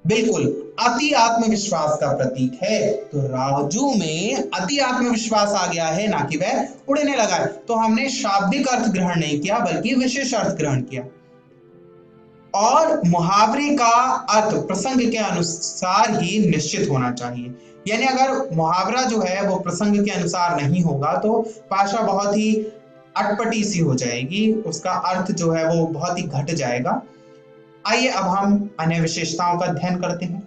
बिल्कुल अति आत्मविश्वास का प्रतीक है। तो राजू में अति आत्मविश्वास आ गया है, ना कि वह उड़ने लगा है। तो हमने शाब्दिक अर्थ ग्रहण नहीं किया बल्कि विशेष अर्थ ग्रहण किया। और मुहावरे का अर्थ प्रसंग के अनुसार ही निश्चित होना चाहिए। यानी अगर मुहावरा जो है वो प्रसंग के अनुसार नहीं होगा तो भाषा बहुत ही अटपटी सी हो जाएगी, उसका अर्थ जो है वो बहुत ही घट जाएगा। आइए अब हम अन्य विशेषताओं का अध्ययन करते हैं।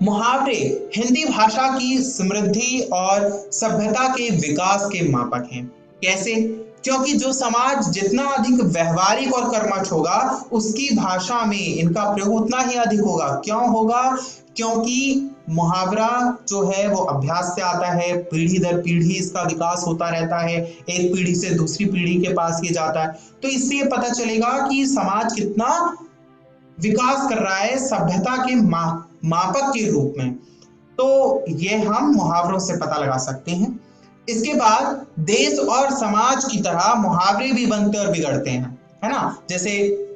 मुहावरे हिंदी भाषा की समृद्धि और सभ्यता के विकास के मापक हैं। कैसे? क्योंकि जो समाज जितना अधिक व्यवहारिक और कर्मठ होगा उसकी भाषा में इनका प्रयोग उतना ही अधिक होगा। क्यों होगा? क्योंकि मुहावरा जो है वो अभ्यास से आता है, पीढ़ी दर पीढ़ी इसका विकास होता रहता है, एक पीढ़ी से दूसरी पीढ़ी के पास ये जाता है। तो इससे पता चलेगा कि समाज कितना विकास कर रहा है सभ्यता के मापक के रूप में। तो ये हम मुहावरों से पता लगा सकते हैं। इसके बाद देश और समाज की तरह मुहावरे भी बनते और बिगड़ते हैं, है ना। जैसे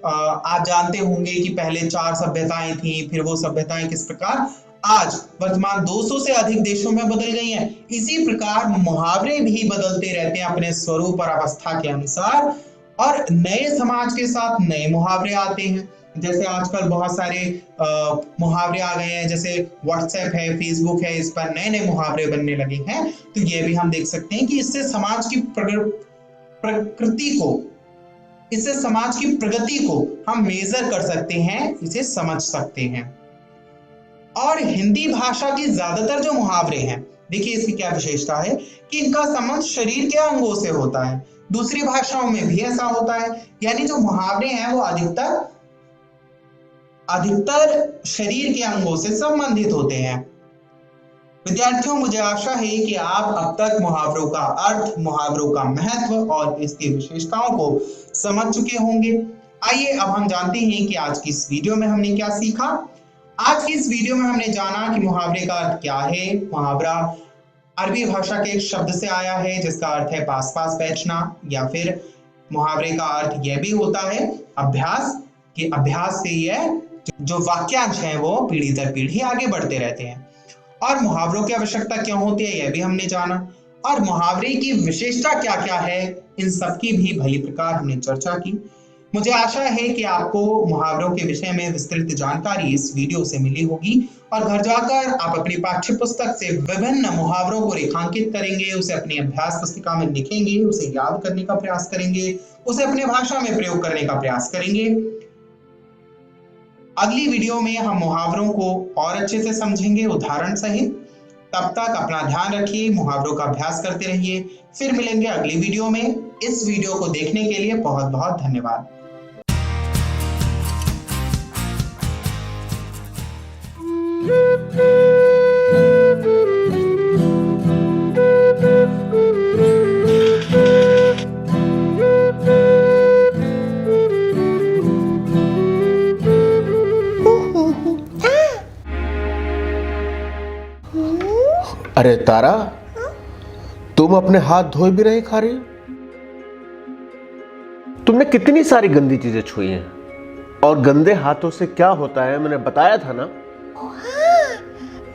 आप जानते होंगे कि पहले 4 सभ्यताएं थी, फिर वो सभ्यताएं किस प्रकार आज वर्तमान 200 से अधिक देशों में बदल गई हैं। इसी प्रकार मुहावरे भी बदलते रहते हैं अपने स्वरूप और अवस्था के अनुसार, और नए समाज के साथ नए मुहावरे आते हैं। जैसे आजकल बहुत सारे मुहावरे आ गए हैं, जैसे व्हाट्सएप है, फेसबुक है, इस पर नए नए मुहावरे बनने लगे हैं। तो ये भी हम देख सकते हैं कि इससे समाज की प्रकृति को, इससे समाज की प्रगति को हम मेजर कर सकते हैं, इसे समझ सकते हैं। और हिंदी भाषा की ज्यादातर जो मुहावरे हैं, देखिए इसकी क्या विशेषता है कि इनका संबंध शरीर के अंगों से होता है। दूसरी भाषाओं में भी ऐसा होता है, यानी जो मुहावरे हैं वो अधिकतर शरीर के अंगों से संबंधित होते हैं। विद्यार्थियों, मुझे आशा है कि आप अब तक मुहावरों का अर्थ, मुहावरों का महत्व और इसकी विशेषताओं को समझ चुके होंगे। आइए अब हम जानते हैं कि आज की इस वीडियो में हमने क्या सीखा। आज की इस वीडियो में हमने जाना कि मुहावरे का अर्थ क्या है। मुहावरा अरबी भाषा के एक शब्द से आया है जिसका अर्थ है पास पास बैठना, या फिर मुहावरे का अर्थ यह भी होता है अभ्यास, कि अभ्यास से यह जो वाक्यांश हैं वो पीढ़ी दर पीढ़ी आगे बढ़ते रहते हैं। और मुहावरों की आवश्यकता क्यों होती है यह भी हमने जाना, और मुहावरे की विशेषता क्या क्या है, इन सब की भी भली प्रकार हमने चर्चा की। मुझे आशा है कि आपको मुहावरों के विषय में विस्तृत जानकारी इस वीडियो से मिली होगी, और घर जाकर आप अपनी पाठ्य पुस्तक से विभिन्न मुहावरों को रेखांकित करेंगे, उसे अपनी अभ्यास पुस्तिका में लिखेंगे, उसे याद करने का प्रयास करेंगे, उसे अपने भाषा में प्रयोग करने का प्रयास करेंगे। अगली वीडियो में हम मुहावरों को और अच्छे से समझेंगे उदाहरण सहित। तब तक अपना ध्यान रखिए, मुहावरों का अभ्यास करते रहिए। फिर मिलेंगे अगली वीडियो में। इस वीडियो को देखने के लिए बहुत बहुत धन्यवाद। अरे तारा, तुम अपने हाथ धोए भी नहीं खा रही? तुमने कितनी सारी गंदी चीजें छुई हैं, और गंदे हाथों से क्या होता है मैंने बताया था ना। हाँ,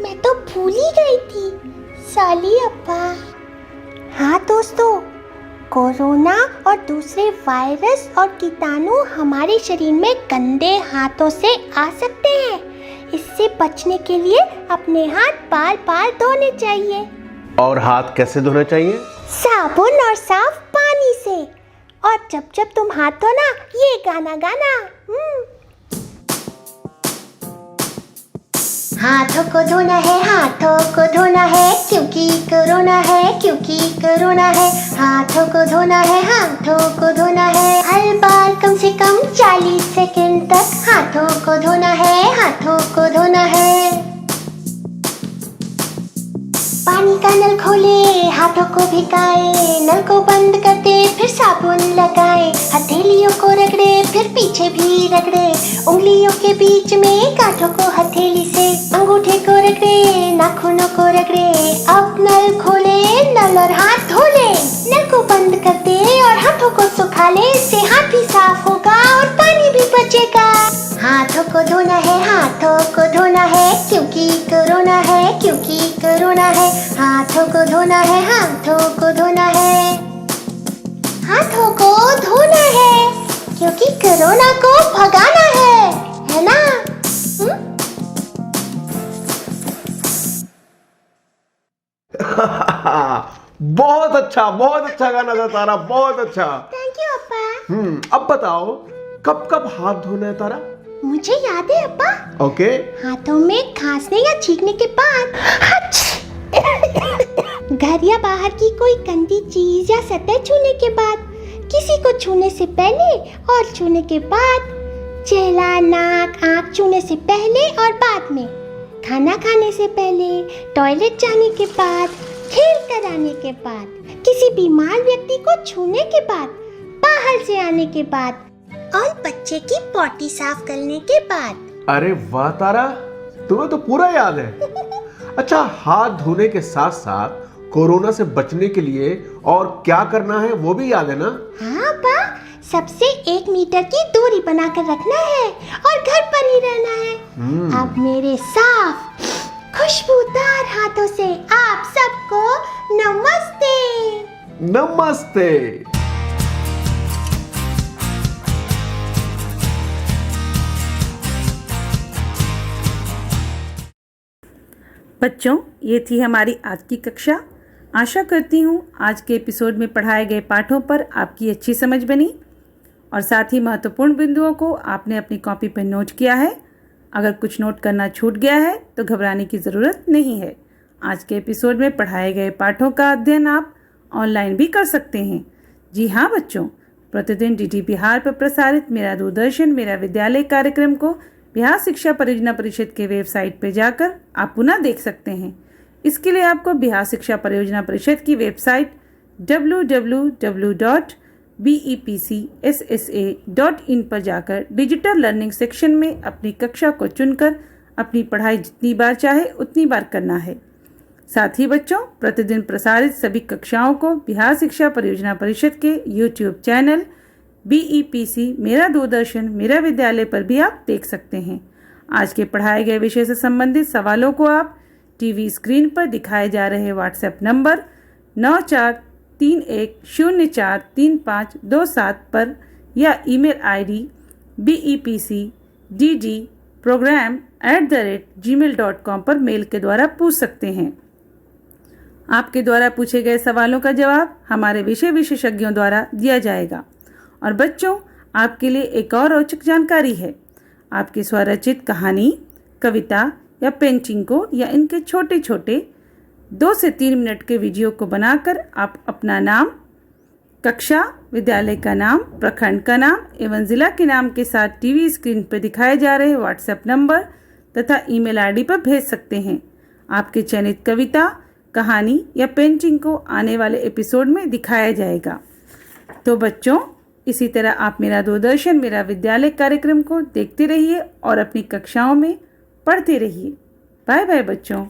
मैं तो भूल ही गई थी। साली अब्बा। हाँ दोस्तों, कोरोना और दूसरे वायरस और कीटाणु हमारे शरीर में गंदे हाथों से आ सकते हैं। से बचने के लिए अपने हाथ बार बार धोने चाहिए। और हाथ कैसे धोने चाहिए? साबुन और साफ पानी से। और जब जब तुम हाथ धोना ये गाना गाना। हाथों को धोना है, हाथों को धोना है, क्योंकि कोरोना है, क्योंकि कोरोना है। हाथों को धोना है, हाथों को धोना है, हर बार कम से कम 40 सेकंड तक हाथों को धोना है, हाथों को धोना है। पानी का नल खोले, हाथों को भिगाए, नल को बंद करते फिर साबुन लगाए, हथेलियों को रगड़े फिर पीछे भी रगड़े, उंगलियों के बीच में गांठों को हथेली से, अंगूठे को रगड़े, नाखूनों को रगड़े। अब नल खोले, नल और हाथ धो ले, नल को बंद कर दे और हाथों को सुखा ले, इससे हाथ भी साफ होगा और पानी भी बचेगा। हाथों को धोना है, हाथों को धोना है, क्योंकि कोरोना है, क्योंकि कोरोना है। हाथों को धोना है, हाथों को धोना है, हाथों को धोना है, क्योंकि कोरोना को भगाना है ना? बहुत अच्छा गाना था तारा, बहुत अच्छा। थैंक यू अप्पा। अब बताओ कब कब हाथ धोना है तारा? मुझे याद है अप्पा। ओके। हाथों में खांसने या छींकने के बाद, घर या बाहर की कोई गंदी चीज या सतह छूने के बाद, किसी को छूने से पहले और छूने के बाद, चेहरा, नाक, आँख छूने से पहले और बाद में, खाना खाने से पहले, टॉयलेट जाने के बाद, खेल कर आने के बाद, किसी बीमार व्यक्ति को छूने के बाद, बाहर से आने के बाद और बच्चे की पॉटी साफ करने के बाद। अरे वाह तारा, तुम्हें तो पूरा याद है। अच्छा, हाथ धोने के साथ साथ कोरोना से बचने के लिए और क्या करना है वो भी याद है ना? हाँ पा, सबसे 1 मीटर की दूरी बनाकर रखना है और घर पर ही रहना है। अब मेरे साफ खुशबूदार हाथों से आप सबको नमस्ते। नमस्ते। बच्चों, ये थी हमारी आज की कक्षा। आशा करती हूँ आज के एपिसोड में पढ़ाए गए पाठों पर आपकी अच्छी समझ बनी और साथ ही महत्वपूर्ण बिंदुओं को आपने अपनी कॉपी पर नोट किया है। अगर कुछ नोट करना छूट गया है तो घबराने की ज़रूरत नहीं है। आज के एपिसोड में पढ़ाए गए पाठों का अध्ययन आप ऑनलाइन भी कर सकते हैं। जी हाँ बच्चों, प्रतिदिन DD बिहार पर प्रसारित मेरा दूरदर्शन मेरा विद्यालय कार्यक्रम को बिहार शिक्षा परियोजना परिषद के वेबसाइट पर जाकर आप पुनः देख सकते हैं। इसके लिए आपको बिहार शिक्षा परियोजना परिषद की वेबसाइट www.bepcssa.in पर जाकर डिजिटल लर्निंग सेक्शन में अपनी कक्षा को चुनकर अपनी पढ़ाई जितनी बार चाहे उतनी बार करना है। साथ ही बच्चों, प्रतिदिन प्रसारित सभी कक्षाओं को बिहार शिक्षा परियोजना परिषद के YouTube चैनल BEPC मेरा दूरदर्शन मेरा विद्यालय पर भी आप देख सकते हैं। आज के पढ़ाए गए विषय से संबंधित सवालों को आप टीवी स्क्रीन पर दिखाए जा रहे व्हाट्सएप नंबर 9431043527 पर या ईमेल ID bepcddprogram@gmail.com पर मेल के द्वारा पूछ सकते हैं। आपके द्वारा पूछे गए सवालों का जवाब हमारे विषय विशेषज्ञों द्वारा दिया जाएगा। और बच्चों, आपके लिए एक और रोचक जानकारी है। आपकी स्वरचित कहानी, कविता या पेंटिंग को या इनके छोटे छोटे 2 से 3 मिनट के वीडियो को बनाकर आप अपना नाम, कक्षा, विद्यालय का नाम, प्रखंड का नाम एवं जिला के नाम के साथ टीवी स्क्रीन पर दिखाए जा रहे व्हाट्सएप नंबर तथा ईमेल ID पर भेज सकते हैं। आपके चयनित कविता, कहानी या पेंटिंग को आने वाले एपिसोड में दिखाया जाएगा। तो बच्चों, इसी तरह आप मेरा दूरदर्शन मेरा विद्यालय कार्यक्रम को देखते रहिए और अपनी कक्षाओं में पढ़ते रहिए। बाय बाय बच्चों।